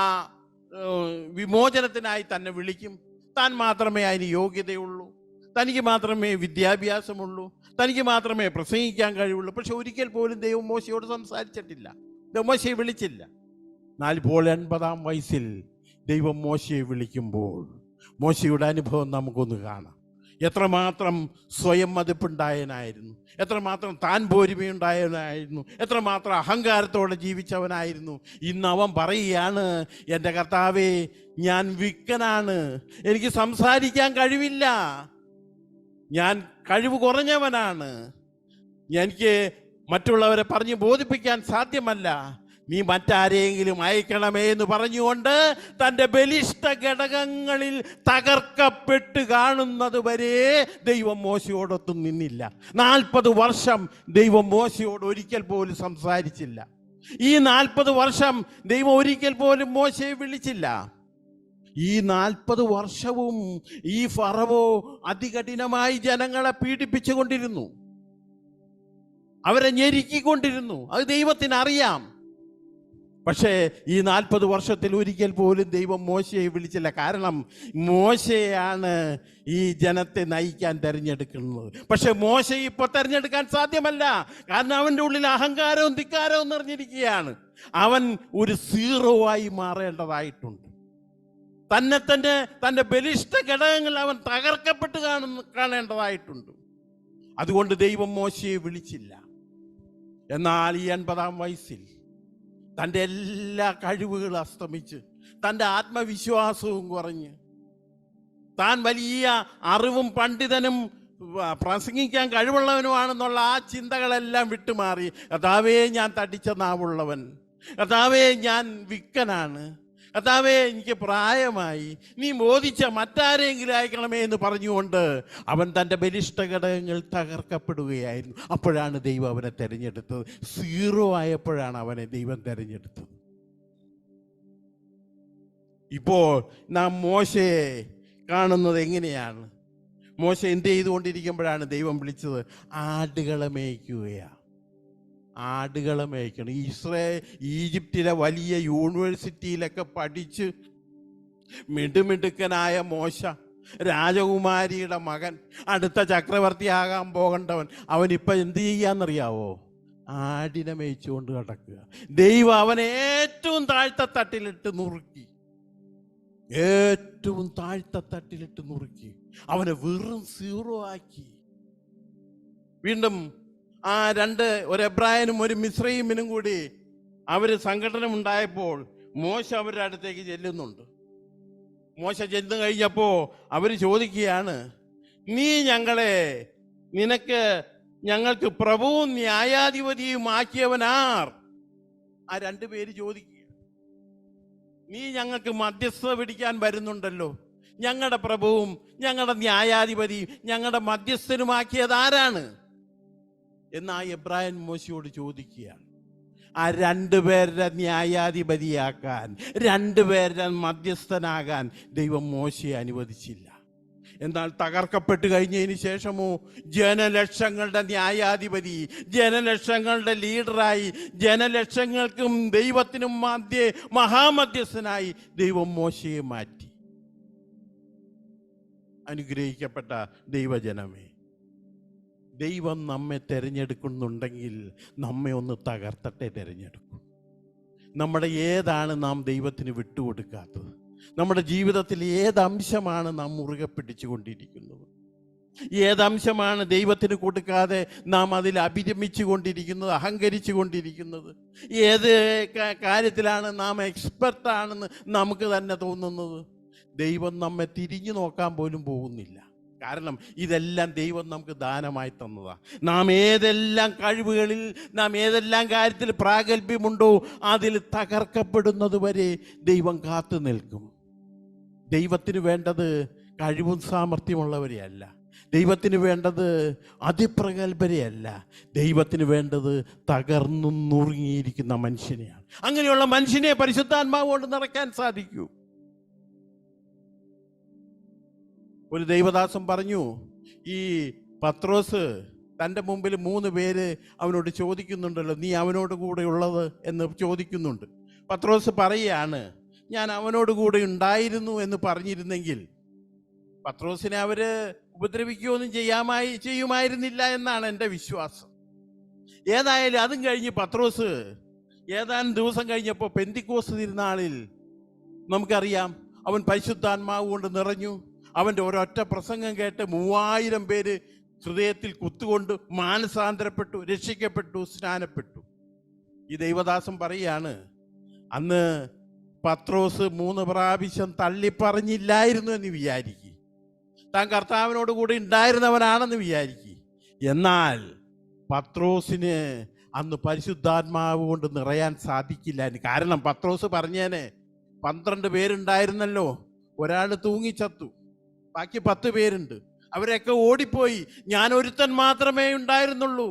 വിമോചനത്തിനായി തന്നെ വിളിക്കും, താൻ മാത്രമേ അതിന് യോഗ്യതയുള്ളൂ, തനിക്ക് മാത്രമേ വിദ്യാഭ്യാസമുള്ളൂ, തനിക്ക് മാത്രമേ പ്രസംഗിക്കാൻ കഴിവുള്ളൂ. പക്ഷെ ഒരിക്കൽ പോലും ദൈവം മോശയോട് സംസാരിച്ചിട്ടില്ല, മോശയെ വിളിച്ചില്ല. എന്നാൽ ഇപ്പോൾ 80-ാം വയസ്സിൽ ദൈവം മോശയെ വിളിക്കുമ്പോൾ മോശയുടെ അനുഭവം നമുക്കൊന്ന് കാണാം. എത്രമാത്രം സ്വയം മതിപ്പുണ്ടായവനായിരുന്നു, എത്രമാത്രം താൻ പോരിമയുണ്ടായവനായിരുന്നു, എത്രമാത്രം അഹങ്കാരത്തോടെ ജീവിച്ചവനായിരുന്നു. ഇന്ന് അവൻ പറയുകയാണ്, എൻ്റെ കർത്താവേ, ഞാൻ വിക്കനാണ്, എനിക്ക് സംസാരിക്കാൻ കഴിവില്ല, ഞാൻ കഴിവ് കുറഞ്ഞവനാണ്, എനിക്ക് മറ്റുള്ളവരെ പറഞ്ഞ് ബോധിപ്പിക്കാൻ സാധ്യമല്ല, നീ മറ്റാരെങ്കിലും അയക്കണമേ എന്ന് പറഞ്ഞുകൊണ്ട് തൻ്റെ ബലിഷ്ഠ ഘടകങ്ങളിൽ തകർക്കപ്പെട്ട് കാണുന്നത് വരെ ദൈവം മോശയോടൊത്തും നിന്നില്ല. 40 വർഷം ദൈവം മോശയോട് ഒരിക്കൽ പോലും സംസാരിച്ചില്ല. ഈ 40 വർഷം ദൈവം ഒരിക്കൽ പോലും മോശയെ വിളിച്ചില്ല. ഈ 40 വർഷവും ഈ ഫറവോ അതികഠിനമായി ജനങ്ങളെ പീഡിപ്പിച്ചുകൊണ്ടിരുന്നു, അവരെ ഞെരുക്കിക്കൊണ്ടിരുന്നു. അത് ദൈവത്തിന് അറിയാം. പക്ഷേ ഈ 40 വർഷത്തിൽ ഒരിക്കൽ പോലും ദൈവം മോശയെ വിളിച്ചില്ല. കാരണം മോശയാണ് ഈ ജനത്തെ നയിക്കാൻ തിരഞ്ഞെടുക്കുന്നത്. പക്ഷെ മോശയെ ഇപ്പോൾ തിരഞ്ഞെടുക്കാൻ സാധ്യമല്ല. കാരണം അവൻ്റെ ഉള്ളിൽ അഹങ്കാരവും ധിക്കാരവും നിറഞ്ഞിരിക്കുകയാണ്. അവൻ ഒരു സീറോ ആയി മാറേണ്ടതായിട്ടുണ്ട്. തൻ്റെ ബലിഷ്ഠ ഘടകങ്ങൾ അവൻ തകർക്കപ്പെട്ട് കാണേണ്ടതായിട്ടുണ്ട്. അതുകൊണ്ട് ദൈവം മോശയെ വിളിച്ചില്ല. എന്നാൽ ഈ 80-ാം വയസ്സിൽ തൻ്റെ എല്ലാ കഴിവുകളും അസ്തമിച്ച്, തൻ്റെ ആത്മവിശ്വാസവും കുറഞ്ഞ്, താൻ വലിയ അറിവും പണ്ഡിതനും പ്രസംഗിക്കാൻ കഴിവുള്ളവനുമാണെന്നുള്ള ആ ചിന്തകളെല്ലാം വിട്ടുമാറി, കർത്താവേ, ഞാൻ തടിച്ച നാവുള്ളവൻ, കർത്താവേ, ഞാൻ വിക്കനാണ്, കർത്താവേ, എനിക്ക് പ്രായമായി, നീ ബോധിച്ച മറ്റാരെങ്കിലും അയക്കണമേ എന്ന് പറഞ്ഞുകൊണ്ട് അവൻ തൻ്റെ ബലിഷ്ഠ ഘടകങ്ങൾ തകർക്കപ്പെടുകയായിരുന്നു. അപ്പോഴാണ് ദൈവം അവനെ തിരഞ്ഞെടുത്തത്. സീറോ ആയപ്പോഴാണ് അവനെ ദൈവം തിരഞ്ഞെടുത്തത്. ഇപ്പോൾ നാം മോശയെ കാണുന്നത് എങ്ങനെയാണ്? മോശ എന്ത് ചെയ്തുകൊണ്ടിരിക്കുമ്പോഴാണ് ദൈവം വിളിച്ചത്? ആടുകളെ മേയ്ക്കുകയാണ്. ആടുകളെ മേയ്ക്കണം. ഈജിപ്തിലെ വലിയ യൂണിവേഴ്സിറ്റിയിലൊക്കെ പഠിച്ച് മിടുമിടുക്കനായ മോശ, രാജകുമാരിയുടെ മകൻ, അടുത്ത ചക്രവർത്തിയാകാൻ പോകേണ്ടവൻ, അവനിപ്പോൾ എന്ത് ചെയ്യാന്നറിയാവോ? ആടിനെ മേയിച്ചുകൊണ്ട് കിടക്കുക. ദൈവം അവനെ ഏറ്റവും താഴ്ത്തത്തട്ടിലിട്ട് നുറുക്കി, ഏറ്റവും താഴ്ത്തത്തട്ടിലിട്ട് നുറുക്കി, അവനെ വെറും സീറോ ആക്കി. വീണ്ടും ആ ഒരു എബ്രായനും ഒരു മിസ്രൈമിനും കൂടി അവർ സംഘടന ഉണ്ടായപ്പോൾ മോശ അവരുടെ അടുത്തേക്ക് ചെല്ലുന്നുണ്ട്. മോശ ചെന്ന് കഴിഞ്ഞപ്പോ അവര് ചോദിക്കുകയാണ്, നീ ഞങ്ങൾക്ക് പ്രഭുവും ന്യായാധിപതിയും ആക്കിയവനാർ? ആ രണ്ടുപേര് ചോദിക്കുക, നീ ഞങ്ങൾക്ക് മധ്യസ്ഥത പിടിക്കാൻ വരുന്നുണ്ടല്ലോ, ഞങ്ങളുടെ പ്രഭുവും ഞങ്ങളുടെ ന്യായാധിപതിയും ഞങ്ങളുടെ മധ്യസ്ഥനുമാക്കിയത് ആരാണ് എന്ന് ആ എബ്രായൻ മോശയോട് ചോദിക്കുകയാണ്. ആ രണ്ടുപേരുടെ ന്യായാധിപതിയാക്കാൻ, രണ്ടുപേരുടെ മധ്യസ്ഥനാകാൻ ദൈവം മോശയെ അനുവദിച്ചില്ല. എന്നാൽ തകർക്കപ്പെട്ട് കഴിഞ്ഞതിന് ശേഷമോ ജനലക്ഷങ്ങളുടെ ന്യായാധിപതി, ജനലക്ഷങ്ങളുടെ ലീഡറായി, ജനലക്ഷങ്ങൾക്കും ദൈവത്തിനും മഹാമധ്യസ്ഥനായി ദൈവം മോശയെ മാറ്റി. അനുഗ്രഹിക്കപ്പെട്ട ദൈവജനമേ, ദൈവം നമ്മെ തിരഞ്ഞെടുക്കുന്നുണ്ടെങ്കിൽ നമ്മെ ഒന്ന് തകർത്തട്ടെ തിരഞ്ഞെടുക്കും. ഏതാണ് നാം ദൈവത്തിന് വിട്ടുകൊടുക്കാത്തത്? നമ്മുടെ ജീവിതത്തിൽ ഏതംശമാണ് നാം മുറുകെ പിടിച്ചുകൊണ്ടിരിക്കുന്നത്? ഏതംശമാണ് ദൈവത്തിന് കൊടുക്കാതെ നാം അതിൽ അഭിരമിച്ചു കൊണ്ടിരിക്കുന്നത്, അഹങ്കരിച്ചു കൊണ്ടിരിക്കുന്നത്? ഏത് കാര്യത്തിലാണ് നാം എക്സ്പെർട്ടാണെന്ന് നമുക്ക് തന്നെ തോന്നുന്നത്? ദൈവം നമ്മെ തിരിഞ്ഞു നോക്കാൻ പോലും പോകുന്നില്ല. കാരണം ഇതെല്ലാം ദൈവം നമുക്ക് ദാനമായി തന്നതാണ്. നാം ഏതെല്ലാം കഴിവുകളിൽ, നാം ഏതെല്ലാം കാര്യത്തിൽ പ്രാഗൽഭ്യമുണ്ടോ അതിൽ തകർക്കപ്പെടുന്നത് വരെ ദൈവം കാത്തു നിൽക്കും. ദൈവത്തിന് വേണ്ടത് കഴിവും സാമർഥ്യമുള്ളവരെയല്ല, ദൈവത്തിന് വേണ്ടത് അതിപ്രഗത്ഭരെയല്ല, ദൈവത്തിന് വേണ്ടത് തകർന്നു നുറുങ്ങിയിരിക്കുന്ന മനുഷ്യനെയാണ്. അങ്ങനെയുള്ള മനുഷ്യനെ പരിശുദ്ധാത്മാവ് കൊണ്ട് നിറയ്ക്കാൻ സാധിക്കൂ. ഒരു ദൈവദാസൻ പറഞ്ഞു, ഈ പത്രോസ് തൻ്റെ മുമ്പിൽ 3 പേര് അവനോട് ചോദിക്കുന്നുണ്ടല്ലോ, നീ അവനോട് കൂടെ ഉള്ളത് എന്ന് ചോദിക്കുന്നുണ്ട്. പത്രോസ് പറയുകയാണ്, ഞാൻ അവനോട് കൂടെ ഉണ്ടായിരുന്നു എന്ന് പറഞ്ഞിരുന്നെങ്കിൽ പത്രോസിനെ അവര് ഉപദ്രവിക്കുകയൊന്നും ചെയ്യുമായിരുന്നില്ല എന്നാണ് എൻ്റെ വിശ്വാസം. ഏതായാലും അതും കഴിഞ്ഞ് പത്രോസ് ഏതാനും ദിവസം കഴിഞ്ഞപ്പോൾ പെന്തിക്കോസ്ത് തിരുനാളിൽ നമുക്കറിയാം, അവൻ പരിശുദ്ധാത്മാവ് കൊണ്ട് നിറഞ്ഞു. അവൻ്റെ ഒരൊറ്റ പ്രസംഗം കേട്ട് 3000 പേര് ഹൃദയത്തിൽ കുത്തുകൊണ്ട് മാനസാന്തരപ്പെട്ടു, രക്ഷിക്കപ്പെട്ടു, സ്നാനപ്പെട്ടു. ഈ ദൈവദാസൻ പറയാണ്, അന്ന് പത്രോസ് 3 പ്രാവശ്യം തള്ളിപ്പറഞ്ഞില്ലായിരുന്നു എന്ന് വിചാരിക്കും, താൻ കർത്താവിനോട് കൂടി ഉണ്ടായിരുന്നവനാണെന്ന് വിചാരിക്കും. എന്നാൽ പത്രോസിന് അന്ന് പരിശുദ്ധാത്മാവ് കൊണ്ട് നിറയാൻ സാധിക്കില്ലായിരുന്നു. കാരണം പത്രോസ് പറഞ്ഞേനെ, 12 പേരുണ്ടായിരുന്നല്ലോ, ഒരാൾ തൂങ്ങിച്ചത്തു, ബാക്കി 10 പേരുണ്ട്, അവരൊക്കെ ഓടിപ്പോയി, ഞാൻ ഒരുത്തൻ മാത്രമേ ഉണ്ടായിരുന്നുള്ളൂ.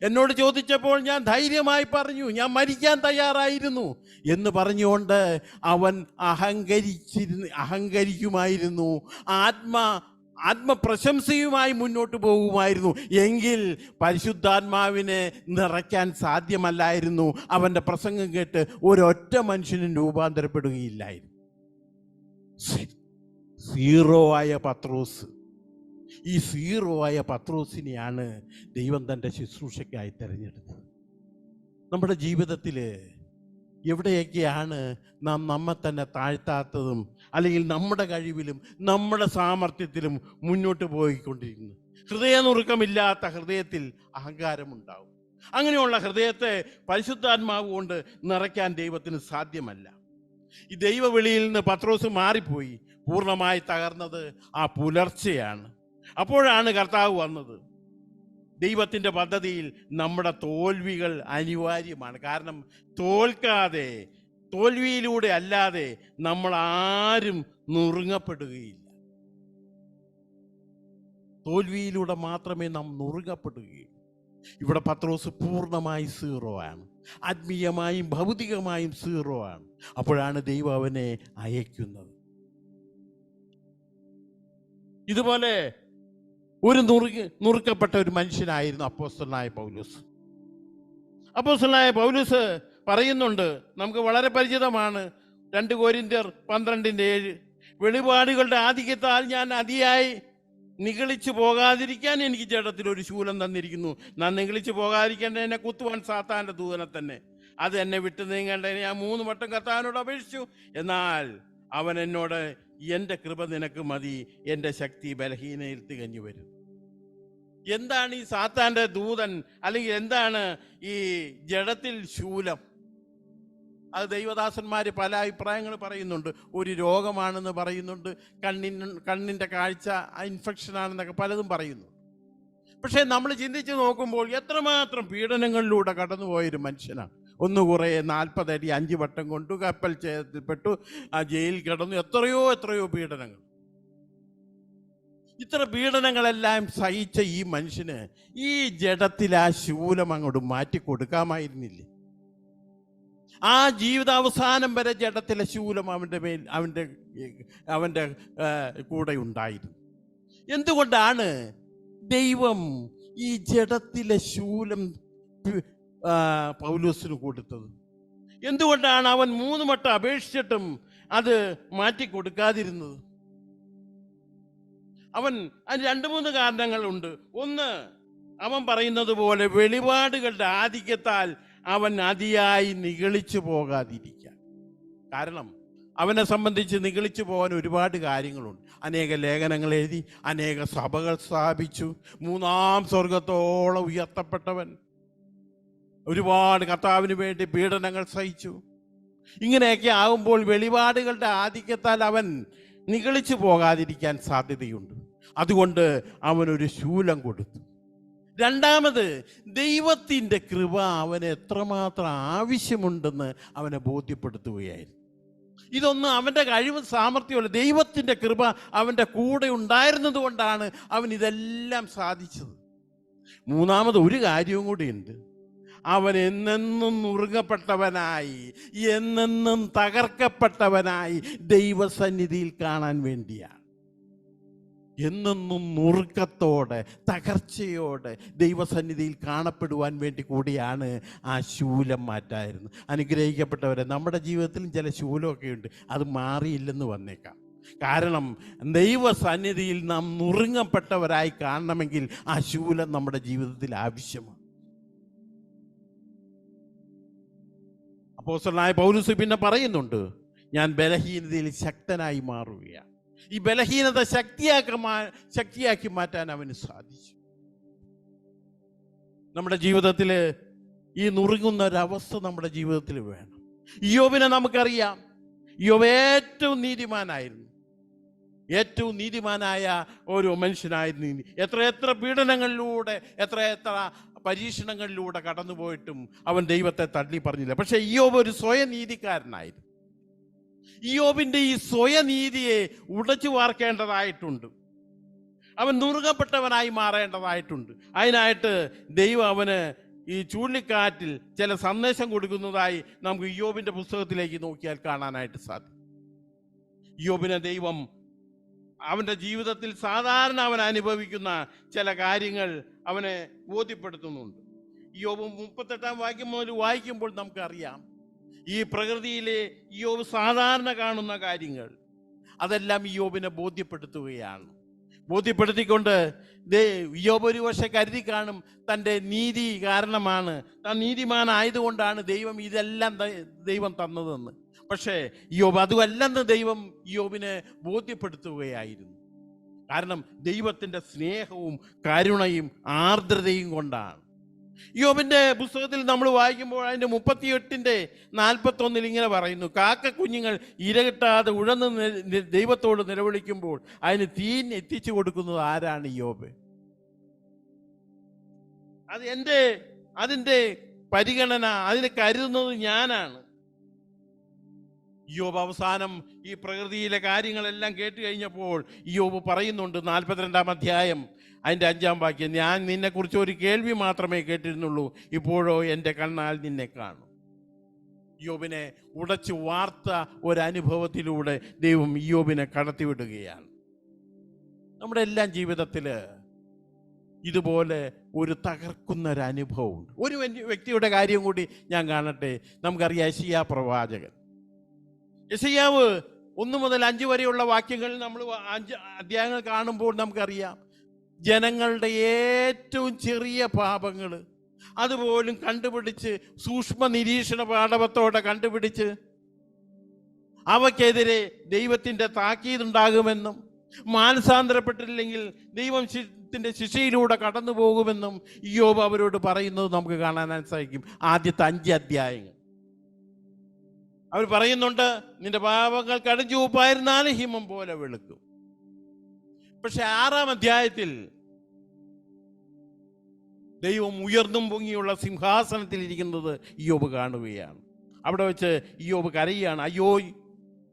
എന്നോട് ചോദിച്ചപ്പോൾ ഞാൻ ധൈര്യമായി പറഞ്ഞു, ഞാൻ മരിക്കാൻ തയ്യാറായിരുന്നു എന്ന് പറഞ്ഞുകൊണ്ട് അവൻ അഹങ്കരിക്കുമായിരുന്നു, ആത്മപ്രശംസയുമായി മുന്നോട്ട് പോകുമായിരുന്നു. എങ്കിൽ പരിശുദ്ധാത്മാവിനെ നിറയ്ക്കാൻ സാധ്യമല്ലായിരുന്നു. അവൻ്റെ പ്രസംഗം കേട്ട് ഒരൊറ്റ മനുഷ്യനും രൂപാന്തരപ്പെടുകയില്ലായിരുന്നു. സീറോ ആയ പത്രോസ്, ഈ സീറോ ആയ പത്രോസിനെയാണ് ദൈവം തൻ്റെ ശുശ്രൂഷയ്ക്കായി തിരഞ്ഞെടുത്തത്. നമ്മുടെ ജീവിതത്തിൽ എവിടെയൊക്കെയാണ് നാം നമ്മെ തന്നെ താഴ്ത്താത്തതും, അല്ലെങ്കിൽ നമ്മുടെ കഴിവിലും നമ്മുടെ സാമർഥ്യത്തിലും മുന്നോട്ട് പോയിക്കൊണ്ടിരിക്കുന്നത്? ഹൃദയനുറുക്കമില്ലാത്ത ഹൃദയത്തിൽ അഹങ്കാരമുണ്ടാവും. അങ്ങനെയുള്ള ഹൃദയത്തെ പരിശുദ്ധാത്മാവ് കൊണ്ട് നിറയ്ക്കാൻ ദൈവത്തിന് സാധ്യമല്ല. ഈ ദൈവവിളിയിൽ നിന്ന് പത്രോസ് മാറിപ്പോയി. പൂർണ്ണമായി തകർന്നത് ആ പുലർച്ചെയാണ്. അപ്പോഴാണ് കർത്താവ് വന്നത്. ദൈവത്തിൻ്റെ പദ്ധതിയിൽ നമ്മുടെ തോൽവികൾ അനിവാര്യമാണ്. കാരണം തോൽവിയിലൂടെ അല്ലാതെ നമ്മൾ ആരും നുറുങ്ങപ്പെടുകയില്ല. തോൽവിയിലൂടെ മാത്രമേ നാം നുറുങ്ങപ്പെടുകയുള്ളൂ. ഇവിടെ പത്രോസ് പൂർണ്ണമായി സീറോ ആണ്, ആത്മീയമായും ഭൗതികമായും സീറോ ആണ്. അപ്പോഴാണ് ദൈവം അവനെ അയക്കുന്നത്. ഇതുപോലെ ഒരു നുറുക്കപ്പെട്ട ഒരു മനുഷ്യനായിരുന്നു അപ്പോസ്തലനായ പൗലോസ്. അപ്പോസ്തലനായ പൗലോസ് പറയുന്നുണ്ട്, നമുക്ക് വളരെ പരിചിതമാണ്, 2 കൊരിന്ത്യർ 12:7, വെളിപാടുകളുടെ ആധിക്യത്താൽ ഞാൻ അതിയായി നിഗളിച്ചു പോകാതിരിക്കാൻ എനിക്ക് ജഡത്തിൽ ഒരു ശൂലം തന്നിരിക്കുന്നു. ഞാൻ നിഗളിച്ചു പോകാതിരിക്കേണ്ട എന്നെ കുത്തുവാൻ സാത്താൻ്റെ ദൂതനെ തന്നെ. അത് എന്നെ വിട്ടു നീങ്ങേണ്ടതിന് ഞാൻ 3 വട്ടം കർത്താവിനോട് അപേക്ഷിച്ചു. എന്നാൽ അവൻ എന്നോട്, എൻ്റെ കൃപ നിനക്ക് മതി, എൻ്റെ ശക്തി ബലഹീനയിൽ തികഞ്ഞു വരും. എന്താണ് ഈ സാത്താൻ്റെ ദൂതൻ, അല്ലെങ്കിൽ എന്താണ് ഈ ജഡത്തിൽ ശൂലം? അത് ദൈവദാസന്മാർ പല അഭിപ്രായങ്ങൾ പറയുന്നുണ്ട്. ഒരു രോഗമാണെന്ന് പറയുന്നുണ്ട്, കണ്ണിൻ്റെ കാഴ്ച ഇൻഫെക്ഷനാണെന്നൊക്കെ പലതും പറയുന്നു. പക്ഷേ നമ്മൾ ചിന്തിച്ച് നോക്കുമ്പോൾ എത്രമാത്രം പീഡനങ്ങളിലൂടെ കടന്നുപോയൊരു മനുഷ്യനാണ്. ഒന്ന് കുറേ 40 അടി 5 വട്ടം കൊണ്ടു, കപ്പൽ ചേർത്തിൽപ്പെട്ടു, ആ ജയിലിൽ കിടന്നു, എത്രയോ പീഡനങ്ങൾ. ഇത്ര പീഡനങ്ങളെല്ലാം സഹിച്ച ഈ മനുഷ്യന് ഈ ജഡത്തിൽ ആ ശൂലം അങ്ങോട്ട് മാറ്റി കൊടുക്കാമായിരുന്നില്ലേ? ആ ജീവിതാവസാനം വരെ ജഡത്തിലെ ശൂലം അവൻ്റെ കൂടെ ഉണ്ടായിരുന്നു. എന്തുകൊണ്ടാണ് ദൈവം ഈ ജഡത്തിലെ ശൂലം പൗലോസിന് കൊടുത്തത്? എന്തുകൊണ്ടാണ് അവൻ 3 വട്ടം അപേക്ഷിച്ചിട്ടും അത് മാറ്റി കൊടുക്കാതിരുന്നത്? അതിന് 2-3 കാരണങ്ങളുണ്ട്. ഒന്ന്, അവൻ പറയുന്നത് പോലെ വെളിപാടുകളുടെ ആധിക്യത്താൽ അവൻ അതിയായി നിഗളിച്ചു പോകാതിരിക്കാൻ. കാരണം അവനെ സംബന്ധിച്ച് നിഗളിച്ചു പോകാൻ ഒരുപാട് കാര്യങ്ങളുണ്ട്. അനേക ലേഖനങ്ങൾ എഴുതി, അനേക സഭകൾ സ്ഥാപിച്ചു, 3-ാം സ്വർഗത്തോളം ഉയർത്തപ്പെട്ടവൻ, ഒരുപാട് കർത്താവിന് വേണ്ടി പീഡനങ്ങൾ സഹിച്ചു. ഇങ്ങനെയൊക്കെ ആകുമ്പോൾ വെളിപാടുകളുടെ ആധിക്യത്താൽ അവൻ നിഗളിച്ചു പോകാതിരിക്കാൻ സാധ്യതയുണ്ട്. അതുകൊണ്ട് അവനൊരു ശൂലം കൊടുത്തു. രണ്ടാമത്, ദൈവത്തിൻ്റെ കൃപ അവന് എത്രമാത്രം ആവശ്യമുണ്ടെന്ന് അവനെ ബോധ്യപ്പെടുത്തുകയായിരുന്നു. ഇതൊന്നും അവൻ്റെ കഴിവും സാമർഥ്യമല്ല, ദൈവത്തിൻ്റെ കൃപ അവൻ്റെ കൂടെ ഉണ്ടായിരുന്നത് കൊണ്ടാണ് അവൻ ഇതെല്ലാം സാധിച്ചത്. മൂന്നാമത് ഒരു കാര്യവും കൂടിയുണ്ട്. അവൻ എന്നെന്നും നുറുങ്ങപ്പെട്ടവനായി, എന്നെന്നും തകർക്കപ്പെട്ടവനായി ദൈവസന്നിധിയിൽ കാണാൻ വേണ്ടിയാണ്. എന്നെന്നും നുറുക്കത്തോടെ, തകർച്ചയോടെ ദൈവസന്നിധിയിൽ കാണപ്പെടുവാൻ വേണ്ടി കൂടിയാണ് ആ ശൂലം മാറ്റായിരുന്നു. അനുഗ്രഹിക്കപ്പെട്ടവരെ, നമ്മുടെ ജീവിതത്തിലും ചില ശൂലമൊക്കെ ഉണ്ട്, അത് മാറിയില്ലെന്ന് വന്നേക്കാം. കാരണം ദൈവസന്നിധിയിൽ നാം നുറുങ്ങപ്പെട്ടവരായി കാണണമെങ്കിൽ ആ ശൂലം നമ്മുടെ ജീവിതത്തിൽ ആവശ്യമാണ്. അപ്പോസ്തലനായ പൗലോസ് പിന്നെ പറയുന്നുണ്ട്, ഞാൻ ബലഹീനതയിൽ ശക്തനായി മാറുകയാണ്. ഈ ബലഹീനത ശക്തിയാക്കി മാറ്റാൻ അവന് സാധിച്ചു. നമ്മുടെ ജീവിതത്തിൽ ഈ നുറുങ്ങുന്ന ഒരവസ്ഥ നമ്മുടെ ജീവിതത്തിൽ വേണം. ഇയ്യോബിനെ നമുക്കറിയാം. ഇയ്യോബ് ഏറ്റവും നീതിമാനായിരുന്നു, ഏറ്റവും നീതിമാനായ ഒരു മനുഷ്യനായിരുന്നു. എത്ര പീഡനങ്ങളിലൂടെ, എത്ര പരീക്ഷണങ്ങളിലൂടെ കടന്നുപോയിട്ടും അവൻ ദൈവത്തെ തള്ളി പറഞ്ഞില്ല. പക്ഷെ ഇയ്യോബ് ഒരു സ്വയനീതിക്കാരനായിരുന്നു. ഇയ്യോബിൻ്റെ ഈ സ്വയനീതിയെ ഉടച്ചു വാർക്കേണ്ടതായിട്ടുണ്ട്. അവൻ നുറുങ്ങപ്പെട്ടവനായി മാറേണ്ടതായിട്ടുണ്ട്. അതിനായിട്ട് ദൈവം അവന് ഈ ചുഴലിക്കാറ്റിൽ ചില സന്ദേശം കൊടുക്കുന്നതായി നമുക്ക് ഇയ്യോബിൻ്റെ പുസ്തകത്തിലേക്ക് നോക്കിയാൽ കാണാനായിട്ട് സാധിക്കും. ഇയ്യോബിനെ ദൈവം അവൻ്റെ ജീവിതത്തിൽ സാധാരണ അവൻ അനുഭവിക്കുന്ന ചില കാര്യങ്ങൾ അവനെ ബോധ്യപ്പെടുത്തുന്നുണ്ട്. ഇയ്യോബ് 38-ാം വാക്യം മുതൽ വായിക്കുമ്പോൾ നമുക്കറിയാം, ഈ പ്രകൃതിയിലെ ഇയ്യോബ് സാധാരണ കാണുന്ന കാര്യങ്ങൾ അതെല്ലാം ഇയ്യോബിനെ ബോധ്യപ്പെടുത്തുകയാണ്. ബോധ്യപ്പെടുത്തിക്കൊണ്ട് ഇയ്യോബ് ഒരു പക്ഷെ കരുതി കാണും, തൻ്റെ നീതി കാരണമാണ്, താൻ നീതിമാനായതുകൊണ്ടാണ് ഇതെല്ലാം ദൈവം തന്നതെന്ന്. പക്ഷേ ഇയ്യോബ് അതുമല്ലെന്ന് ദൈവം ഇയ്യോബിനെ ബോധ്യപ്പെടുത്തുകയായിരുന്നു. കാരണം ദൈവത്തിൻ്റെ സ്നേഹവും കരുണയും ആർദ്രതയും കൊണ്ടാണ്. ഇയ്യോബിൻ്റെ പുസ്തകത്തിൽ നമ്മൾ വായിക്കുമ്പോൾ അതിൻ്റെ 38-41 ഇങ്ങനെ പറയുന്നു, കാക്ക കുഞ്ഞുങ്ങൾ ഇരകിട്ടാതെ ഉഴന്ന് ദൈവത്തോട് നിലവിളിക്കുമ്പോൾ അതിന് തീൻ എത്തിച്ചു കൊടുക്കുന്നത് ആരാണ്? ഇയ്യോബ്. അതിൻ്റെ പരിഗണന, അതിനെ കരുതുന്നത് ഞാനാണ്. ഇയ്യോബ് അവസാനം ഈ പ്രകൃതിയിലെ കാര്യങ്ങളെല്ലാം കേട്ട് കഴിഞ്ഞപ്പോൾ ഇയ്യോബ് പറയുന്നുണ്ട്, 42-ാം അധ്യായം അതിൻ്റെ 5-ാം വാക്യം, ഞാൻ നിന്നെക്കുറിച്ച് ഒരു കേൾവി മാത്രമേ കേട്ടിരുന്നുള്ളൂ, ഇപ്പോഴോ എൻ്റെ കണ്ണാൽ നിന്നെ കാണും. ഇയ്യോബിനെ ഉടച്ചു വാർത്ത ഒരനുഭവത്തിലൂടെ ദൈവം ഇയ്യോബിനെ കടത്തിവിടുകയാണ്. നമ്മുടെ എല്ലാം ജീവിതത്തിൽ ഇതുപോലെ ഒരു തകർക്കുന്നൊരനുഭവമുണ്ട്. ഒരു വ്യക്തിയുടെ കാര്യം കൂടി ഞാൻ കാണട്ടെ. നമുക്കറിയാം, യെശയ്യാ പ്രവാചകൻ. യെശയ്യാവ് 1 മുതൽ 5 വരെയുള്ള വാക്യങ്ങളിൽ നമ്മൾ 5 അധ്യായങ്ങൾ കാണുമ്പോൾ നമുക്കറിയാം, ജനങ്ങളുടെ ഏറ്റവും ചെറിയ പാപങ്ങൾ അതുപോലും കണ്ടുപിടിച്ച്, സൂക്ഷ്മ നിരീക്ഷണ പാടവത്തോടെ കണ്ടുപിടിച്ച് അവയ്ക്കെതിരെ ദൈവത്തിൻ്റെ താക്കീതുണ്ടാകുമെന്നും മാനസാന്തരപ്പെട്ടില്ലെങ്കിൽ ദൈവത്തിൻ്റെ ശിക്ഷയിലൂടെ കടന്നു പോകുമെന്നും ഇയ്യോബ് അവരോട് പറയുന്നത് നമുക്ക് കാണാൻ സാധിക്കും. ആദ്യത്തെ 5 അധ്യായങ്ങൾ അവർ പറയുന്നുണ്ട്, നിന്റെ പാപങ്ങൾ കടുംചുവപ്പായിരുന്നാലും ഹിമം പോലെ വെളുക്കും. പക്ഷെ 6-ാം അധ്യായത്തിൽ ദൈവം ഉയർന്നും പൊങ്ങിയുള്ള സിംഹാസനത്തിൽ ഇരിക്കുന്നത് ഇയ്യോബ് കാണുകയാണ്. അവിടെ വെച്ച് ഇയ്യോബ് കരയുകയാണ്, അയ്യോ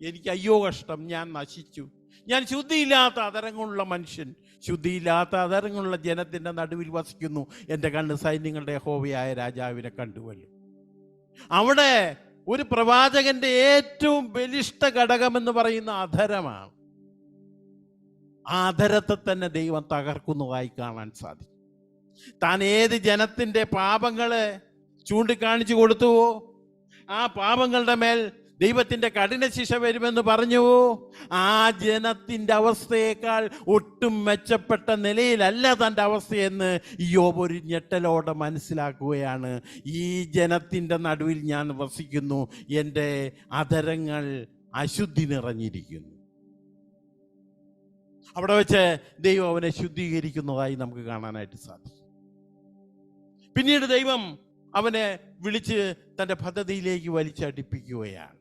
എനിക്ക് അയ്യോ കഷ്ടം, ഞാൻ നശിച്ചു, ഞാൻ ശുദ്ധിയില്ലാത്ത അതരങ്ങളുള്ള മനുഷ്യൻ, ശുദ്ധിയില്ലാത്ത അതരങ്ങളുള്ള ജനത്തിൻ്റെ നടുവിൽ വസിക്കുന്നു, എൻ്റെ കണ്ണ് സൈന്യങ്ങളുടെ യഹോവയായ രാജാവിനെ കണ്ടുവല്ലോ. അവിടെ ഒരു പ്രവാചകന്റെ ഏറ്റവും ബലിഷ്ഠ ഘടകമെന്ന് പറയുന്ന അധരമാണ്. ആ അധരത്തെ തന്നെ ദൈവം തകർക്കുന്നതായി കാണാൻ സാധിക്കും. താൻ ഏത് ജനത്തിൻ്റെ പാപങ്ങളെ ചൂണ്ടിക്കാണിച്ചു കൊടുത്തുവോ, ആ പാപങ്ങളുടെ മേൽ ദൈവത്തിൻ്റെ കഠിന ശിക്ഷ വരുമെന്ന് പറഞ്ഞുവോ, ആ ജനത്തിൻ്റെ അവസ്ഥയേക്കാൾ ഒട്ടും മെച്ചപ്പെട്ട നിലയിലല്ല തൻ്റെ അവസ്ഥയെന്ന് ഇയ്യോബ് ഒരു ഞെട്ടലോടെ മനസ്സിലാക്കുകയാണ്. ഈ ജനത്തിൻ്റെ നടുവിൽ ഞാൻ വസിക്കുന്നു, എൻ്റെ അധരങ്ങൾ അശുദ്ധി നിറഞ്ഞിരിക്കുന്നു. അവിടെ വെച്ച് ദൈവം അവനെ ശുദ്ധീകരിക്കുന്നതായി നമുക്ക് കാണാനായിട്ട് സാധിക്കും. പിന്നീട് ദൈവം അവനെ വിളിച്ച് തൻ്റെ പദ്ധതിയിലേക്ക് വലിച്ചടിപ്പിക്കുകയാണ്.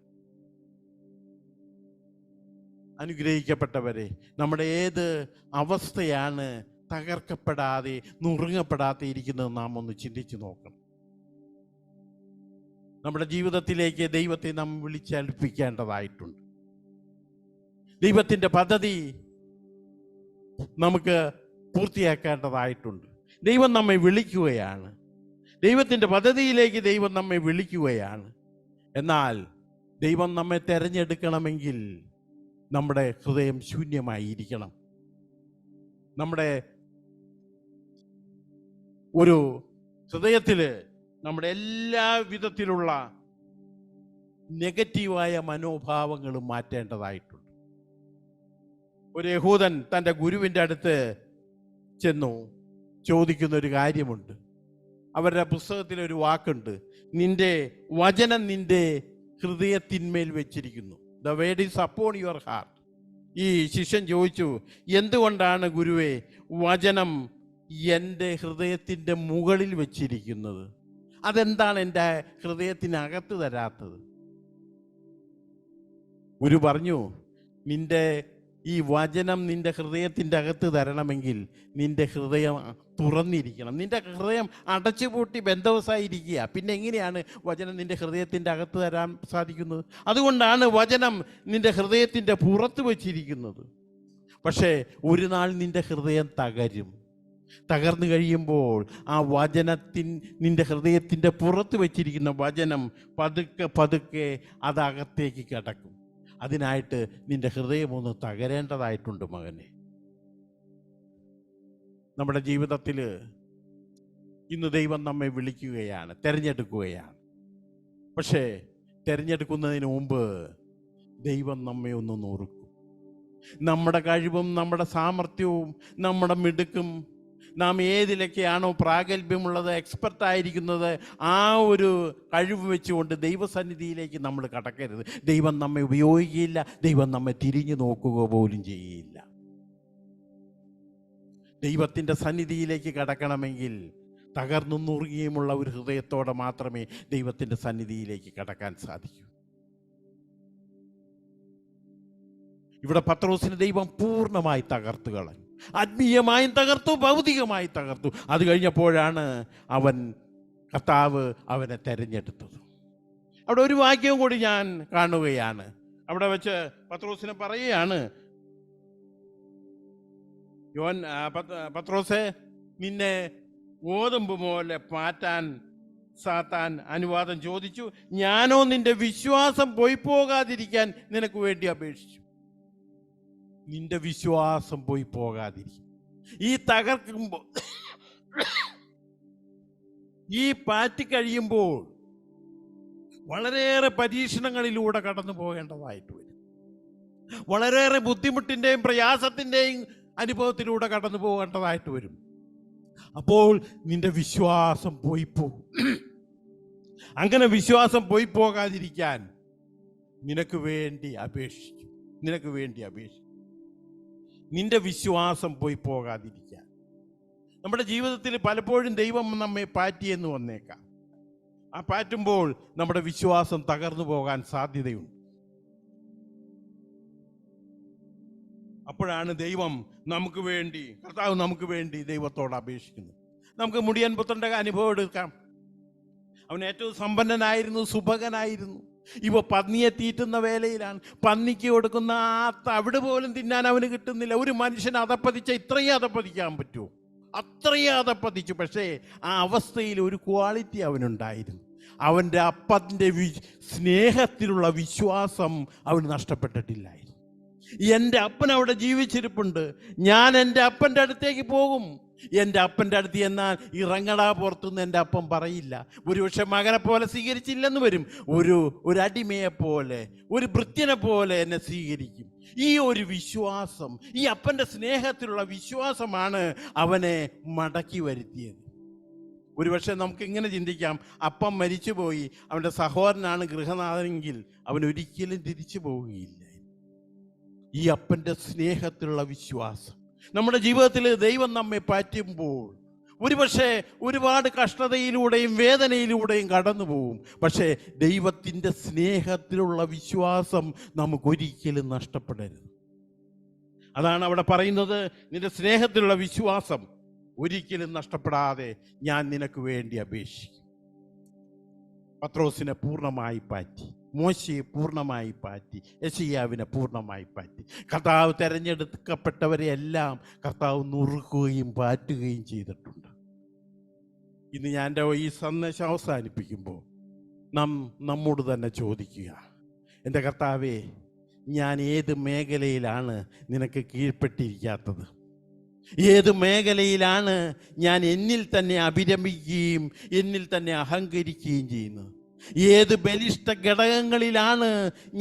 അനുഗ്രഹിക്കപ്പെട്ടവരെ, നമ്മുടെ ഏത് അവസ്ഥയാണ് തകർക്കപ്പെടാതെ നുറുങ്ങപ്പെടാതെ ഇരിക്കുന്നത് നാം ഒന്ന് ചിന്തിച്ചു നോക്കണം. നമ്മുടെ ജീവിതത്തിലേക്ക് ദൈവത്തെ നാം വിളിച്ചടുപ്പിക്കേണ്ടതായിട്ടുണ്ട്. ദൈവത്തിൻ്റെ പദ്ധതി നമുക്ക് പൂർത്തിയാക്കേണ്ടതായിട്ടുണ്ട്. ദൈവം നമ്മെ വിളിക്കുകയാണ്, ദൈവത്തിൻ്റെ പദ്ധതിയിലേക്ക് ദൈവം നമ്മെ വിളിക്കുകയാണ്. എന്നാൽ ദൈവം നമ്മെ തിരഞ്ഞെടുക്കണമെങ്കിൽ നമ്മുടെ ഹൃദയം ശൂന്യമായിരിക്കണം. നമ്മുടെ ഒരു ഹൃദയത്തിൽ നമ്മുടെ എല്ലാ വിധത്തിലുള്ള നെഗറ്റീവായ മനോഭാവങ്ങളും മാറ്റേണ്ടതായിട്ടുണ്ട്. ഒരു യഹൂദൻ തൻ്റെ ഗുരുവിൻ്റെ അടുത്ത് ചെന്നു ചോദിക്കുന്നൊരു കാര്യമുണ്ട്. അവരുടെ പുസ്തകത്തിലൊരു വാക്കുണ്ട്, നിന്റെ വചനം നിന്റെ ഹൃദയത്തിന്മേൽ വെച്ചിരിക്കുന്നു. The word is upon your heart. ഈ ശിഷ്യൻ ചോദിച്ചു, എന്തുകൊണ്ടാണ് ഗുരുവേ വചനം എൻ്റെ ഹൃദയത്തിൻ്റെ മുകളിൽ വെച്ചിരിക്കുന്നത്? അതെന്താണ് എൻ്റെ ഹൃദയത്തിനകത്ത് തരാത്തത്? ഗുരു പറഞ്ഞു, നിന്റെ ഈ വചനം നിന്റെ ഹൃദയത്തിൻ്റെ അകത്ത് തരണമെങ്കിൽ നിന്റെ ഹൃദയം തുറന്നിരിക്കണം. നിന്റെ ഹൃദയം അടച്ചുപൂട്ടി ബന്ധവസായിരിക്കുക. പിന്നെ എങ്ങനെയാണ് വചനം നിന്റെ ഹൃദയത്തിൻ്റെ അകത്ത് തരാൻ സാധിക്കുന്നത്? അതുകൊണ്ടാണ് വചനം നിന്റെ ഹൃദയത്തിൻ്റെ പുറത്ത് വച്ചിരിക്കുന്നത്. പക്ഷേ ഒരു നാൾ നിന്റെ ഹൃദയം തകരും. തകർന്നു കഴിയുമ്പോൾ ആ നിന്റെ ഹൃദയത്തിൻ്റെ പുറത്ത് വച്ചിരിക്കുന്ന വചനം പതുക്കെ പതുക്കെ അതകത്തേക്ക് കിടക്കും. അതിനായിട്ട് നിന്റെ ഹൃദയം ഒന്ന് തകരേണ്ടതായിട്ടുണ്ട് മകനെ. നമ്മുടെ ജീവിതത്തിൽ ഇന്ന് ദൈവം നമ്മെ വിളിക്കുകയാണ്, തിരഞ്ഞെടുക്കുകയാണ്. പക്ഷേ തിരഞ്ഞെടുക്കുന്നതിന് മുമ്പ് ദൈവം നമ്മെ ഒന്ന് നോക്കും. നമ്മുടെ കഴിവും നമ്മുടെ സാമർഥ്യവും നമ്മുടെ മിടുക്കും, നാം ഏതിലൊക്കെയാണോ പ്രാഗൽഭ്യമുള്ളത്, എക്സ്പെർട്ടായിരിക്കുന്നത്, ആ ഒരു കഴിവ് വെച്ചുകൊണ്ട് ദൈവസന്നിധിയിലേക്ക് നമ്മൾ കടക്കരുത്. ദൈവം നമ്മെ ഉപയോഗിക്കുകയില്ല, ദൈവം നമ്മെ തിരിഞ്ഞു നോക്കുക പോലും ചെയ്യില്ല. ദൈവത്തിൻ്റെ സന്നിധിയിലേക്ക് കടക്കണമെങ്കിൽ തകർന്നു നുറുങ്ങിയുമുള്ള ഒരു ഹൃദയത്തോടെ മാത്രമേ ദൈവത്തിൻ്റെ സന്നിധിയിലേക്ക് കടക്കാൻ സാധിക്കൂ. ഇവിടെ പത്രോസിനെ ദൈവം പൂർണ്ണമായി തകർത്തു കളഞ്ഞു. ആത്മീയമായും തകർത്തു, ഭൗതികമായി തകർത്തു. അത് കഴിഞ്ഞപ്പോഴാണ് കർത്താവ് അവനെ തെരഞ്ഞെടുത്തത്. അവിടെ ഒരു വാക്യവും കൂടി ഞാൻ കാണുകയാണ്. അവിടെ വെച്ച് പത്രോസിനെ പറയുകയാണ്, പത്രോസെ, നിന്നെ ഗോതമ്പ് പോലെ പാറ്റാൻ സാത്താൻ അനുവാദം ചോദിച്ചു, ഞാനോ നിന്റെ വിശ്വാസം പോയി പോകാതിരിക്കാൻ നിനക്ക് വേണ്ടി അപേക്ഷിച്ചു. നിന്റെ വിശ്വാസം പോയി പോകാതിരിക്കും. ഈ തകർക്കുമ്പോൾ, ഈ പാറ്റി കഴിയുമ്പോൾ വളരെയേറെ പരീക്ഷണങ്ങളിലൂടെ കടന്നു പോകേണ്ടതായിട്ട് വരും. വളരെയേറെ ബുദ്ധിമുട്ടിൻ്റെയും പ്രയാസത്തിൻ്റെയും അനുഭവത്തിലൂടെ കടന്നു പോകേണ്ടതായിട്ട് വരും. അപ്പോൾ നിന്റെ വിശ്വാസം പോയി പോകും. അങ്ങനെ വിശ്വാസം പോയി പോകാതിരിക്കാൻ നിനക്ക് വേണ്ടി അപേക്ഷിക്കും. നിന്റെ വിശ്വാസം പോയി പോകാതിരിക്കാൻ. നമ്മുടെ ജീവിതത്തിൽ പലപ്പോഴും ദൈവം നമ്മെ പാറ്റിയെന്ന് വന്നേക്കാം. ആ പാറ്റുമ്പോൾ നമ്മുടെ വിശ്വാസം തകർന്നു പോകാൻ സാധ്യതയുണ്ട്. അപ്പോഴാണ് ദൈവം കർത്താവ് നമുക്ക് വേണ്ടി ദൈവത്തോട് അപേക്ഷിക്കുന്നത്. നമുക്ക് മുടിയൻ പുത്രന്റെ അനുഭവം എടുക്കാം. അവൻ ഏറ്റവും സമ്പന്നനായിരുന്നു, സുഭകനായിരുന്നു. ഇവ പന്നിയെ തീറ്റുന്ന വേലയിലാണ്. പന്നിക്ക് കൊടുക്കുന്ന ആ തവിട് പോലും തിന്നാൻ അവന് കിട്ടുന്നില്ല. ഒരു മനുഷ്യൻ അതപ്പതിച്ച ഇത്രയും അതപ്പതിക്കാൻ പറ്റുമോ? അത്രയും അതപ്പതിച്ചു. പക്ഷേ ആ അവസ്ഥയിൽ ഒരു ക്വാളിറ്റി അവനുണ്ടായിരുന്നു. അവൻ്റെ അപ്പൻ്റെ സ്നേഹത്തിലുള്ള വിശ്വാസം അവന് നഷ്ടപ്പെട്ടിട്ടില്ലായിരുന്നു. എൻ്റെ അപ്പൻ അവിടെ ജീവിച്ചിരിപ്പുണ്ട്, ഞാൻ എൻ്റെ അപ്പൻ്റെ അടുത്തേക്ക് പോകും. എൻ്റെ അപ്പൻ്റെ അടുത്ത് എന്നാൽ ഇറങ്ങടാ പുറത്തുനിന്ന് എൻ്റെ അപ്പൻ പറയില്ല. ഒരുപക്ഷെ മകനെ പോലെ സ്വീകരിച്ചില്ലെന്ന് വരും. ഒരു അടിമയെ പോലെ, ഒരു ഭൃത്യനെ പോലെ എന്നെ സ്വീകരിക്കും. ഈ ഒരു വിശ്വാസം, ഈ അപ്പൻ്റെ സ്നേഹത്തിലുള്ള വിശ്വാസമാണ് അവനെ മടക്കി വരുത്തിയത്. ഒരുപക്ഷെ നമുക്ക് ഇങ്ങനെ ചിന്തിക്കാം, അപ്പം മരിച്ചുപോയി, അവൻ്റെ സഹോദരനാണ് ഗൃഹനാഥനെങ്കിൽ അവൻ ഒരിക്കലും തിരിച്ചു പോവുകയില്ല. ഈ അപ്പൻ്റെ സ്നേഹത്തിലുള്ള വിശ്വാസം നമ്മുടെ ജീവിതത്തിൽ ദൈവം നമ്മെ പാറ്റുമ്പോൾ ഒരുപക്ഷെ ഒരുപാട് കഷ്ടതയിലൂടെയും വേദനയിലൂടെയും കടന്നു പോകും. പക്ഷേ ദൈവത്തിൻ്റെ സ്നേഹത്തിലുള്ള വിശ്വാസം നമുക്കൊരിക്കലും നഷ്ടപ്പെടരുത്. അതാണ് അവിടെ പറയുന്നത്, നിന്റെ സ്നേഹത്തിലുള്ള വിശ്വാസം ഒരിക്കലും നഷ്ടപ്പെടാതെ ഞാൻ നിനക്ക് വേണ്ടി അപേക്ഷിക്കും. പത്രോസിനെ പൂർണ്ണമായി പാറ്റി, മോശയെ പൂർണ്ണമായി പാറ്റി, യെശയ്യാവിനെ പൂർണ്ണമായി പാറ്റി. കർത്താവ് തിരഞ്ഞെടുക്കപ്പെട്ടവരെ എല്ലാം കർത്താവ് നുറുക്കുകയും പാറ്റുകയും ചെയ്തിട്ടുണ്ട്. ഇന്ന് ഞാൻ എൻ്റെ ഈ സന്ദേശം അവസാനിപ്പിക്കുമ്പോൾ നമ്മോട് തന്നെ ചോദിക്കുക, എൻ്റെ കർത്താവേ, ഞാൻ ഏത് മേഖലയിലാണ് നിനക്ക് കീഴ്പ്പെട്ടിരിക്കാത്തത്? ഏത് മേഖലയിലാണ് ഞാൻ എന്നിൽ തന്നെ അഭിരമിക്കുകയും എന്നിൽ തന്നെ അഹങ്കരിക്കുകയും ചെയ്യുന്നത്? ഏത് ബലിഷ്ഠ ഘടകങ്ങളിലാണ്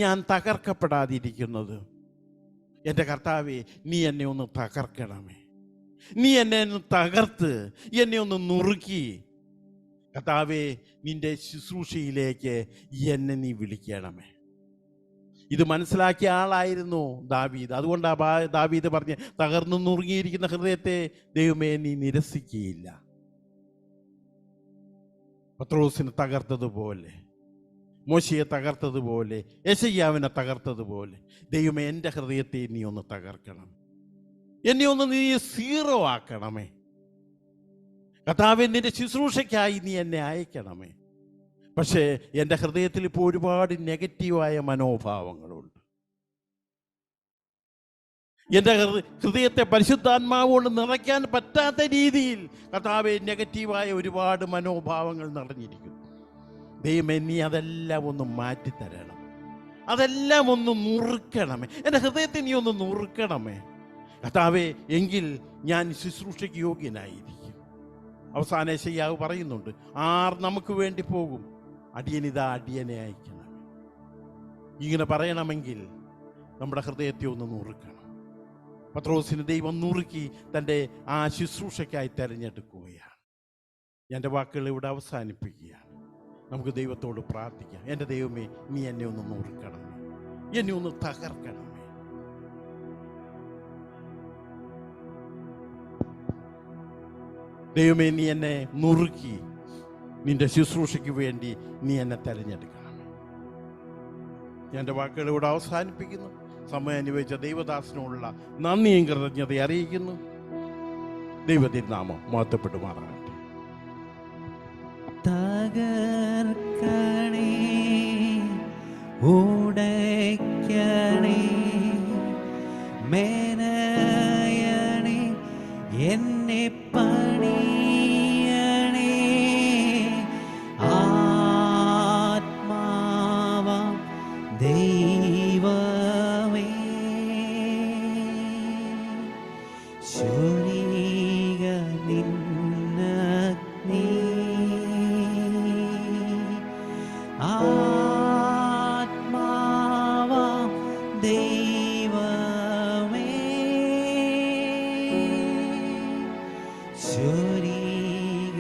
ഞാൻ തകർക്കപ്പെടാതിരിക്കുന്നത്? എൻ്റെ കർത്താവേ, നീ എന്നെ ഒന്ന് തകർക്കണമേ. നീ എന്നെ ഒന്ന് തകർത്ത് എന്നെ ഒന്ന് നുറുക്കി കർത്താവേ, നിന്റെ ശുശ്രൂഷയിലേക്ക് എന്നെ നീ വിളിക്കണമേ. ഇത് മനസ്സിലാക്കിയ ആളായിരുന്നു ദാവീദ്. അതുകൊണ്ടാണ് ദാവീദ് പറഞ്ഞ്, തകർന്നു നുറുങ്ങിയിരിക്കുന്ന ഹൃദയത്തെ ദൈവമേ നീ നിരസിക്കുകയില്ല. പത്രോസിനെ തകർത്തതുപോലെ, മോശയെ തകർത്തതുപോലെ, യെശയ്യാവിനെ തകർത്തതുപോലെ ദൈവമേ എൻ്റെ ഹൃദയത്തെ നീ ഒന്ന് തകർക്കണം. എന്നെ ഒന്ന് നീ 0 ആക്കണമേ. കർത്താവേ, നിന്റെ ശുശ്രൂഷയ്ക്കായി നീ എന്നെ അയക്കണമേ. പക്ഷേ എൻ്റെ ഹൃദയത്തിൽ ഇപ്പോൾ ഒരുപാട് നെഗറ്റീവായ മനോഭാവങ്ങളുണ്ട്. എൻ്റെ ഹൃദയത്തെ പരിശുദ്ധാത്മാവോട് നിറയ്ക്കാൻ പറ്റാത്ത രീതിയിൽ കർത്താവേ നെഗറ്റീവായ ഒരുപാട് മനോഭാവങ്ങൾ നിറഞ്ഞിരിക്കുന്നു. ദൈവമേ, നീ അതെല്ലാം ഒന്ന് മാറ്റിത്തരണം. അതെല്ലാം ഒന്ന് നുറുക്കണമേ. എൻ്റെ ഹൃദയത്തെ നീ ഒന്ന് നുറുക്കണമേ കർത്താവേ, എങ്കിൽ ഞാൻ ശുശ്രൂഷയ്ക്ക് യോഗ്യനായിരിക്കും. അവസാന യെശയ്യാവ് പറയുന്നുണ്ട്, ആർ നമുക്ക് വേണ്ടി പോകും? അടിയനിതാ അടിയനെ അയക്കണം. ഇങ്ങനെ പറയണമെങ്കിൽ നമ്മുടെ ഹൃദയത്തെ ഒന്ന് നുറുക്കണം. പത്രോസിന് ദൈവം നുറുക്കി തൻ്റെ ആ ശുശ്രൂഷയ്ക്കായി തിരഞ്ഞെടുക്കുകയാണ്. എൻ്റെ വാക്കുകൾ ഇവിടെ അവസാനിപ്പിക്കുകയാണ്. നമുക്ക് ദൈവത്തോട് പ്രാർത്ഥിക്കാം. എൻ്റെ ദൈവമേ, നീ എന്നെ ഒന്ന് നുറുക്കണമേ, എന്നെ ഒന്ന് തകർക്കണമേ. ദൈവമേ, നീ എന്നെ നുറുക്കി നിന്റെ ശുശ്രൂഷയ്ക്ക് വേണ്ടി നീ എന്നെ തിരഞ്ഞെടുക്കണം. എൻ്റെ വാക്കുകൾ ഇവിടെ അവസാനിപ്പിക്കുന്നു. സമയം അനുഭവിച്ച ദൈവദാസനുള്ള നന്ദിയും കൃതജ്ഞതയും അറിയിക്കുന്നു. ദൈവത്തിൻ നാമം മഹത്വപ്പെടുമാറാകട്ടെ. തകർക്കണേ, ഉടയ്ക്കണേ, മേനയണേ, എന്നെ പണിയണേ. ആത്മാവാം ദൈവമേ, ശൂരിക നിന്നഗ്നി. ആത്മാവാം ദൈവമേ, ശൂരിക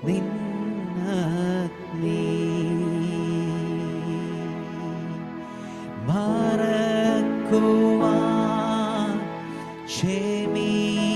നിന്നഗ്നി. മറക്കുവാൻ ക്ഷമിക്കുവാൻ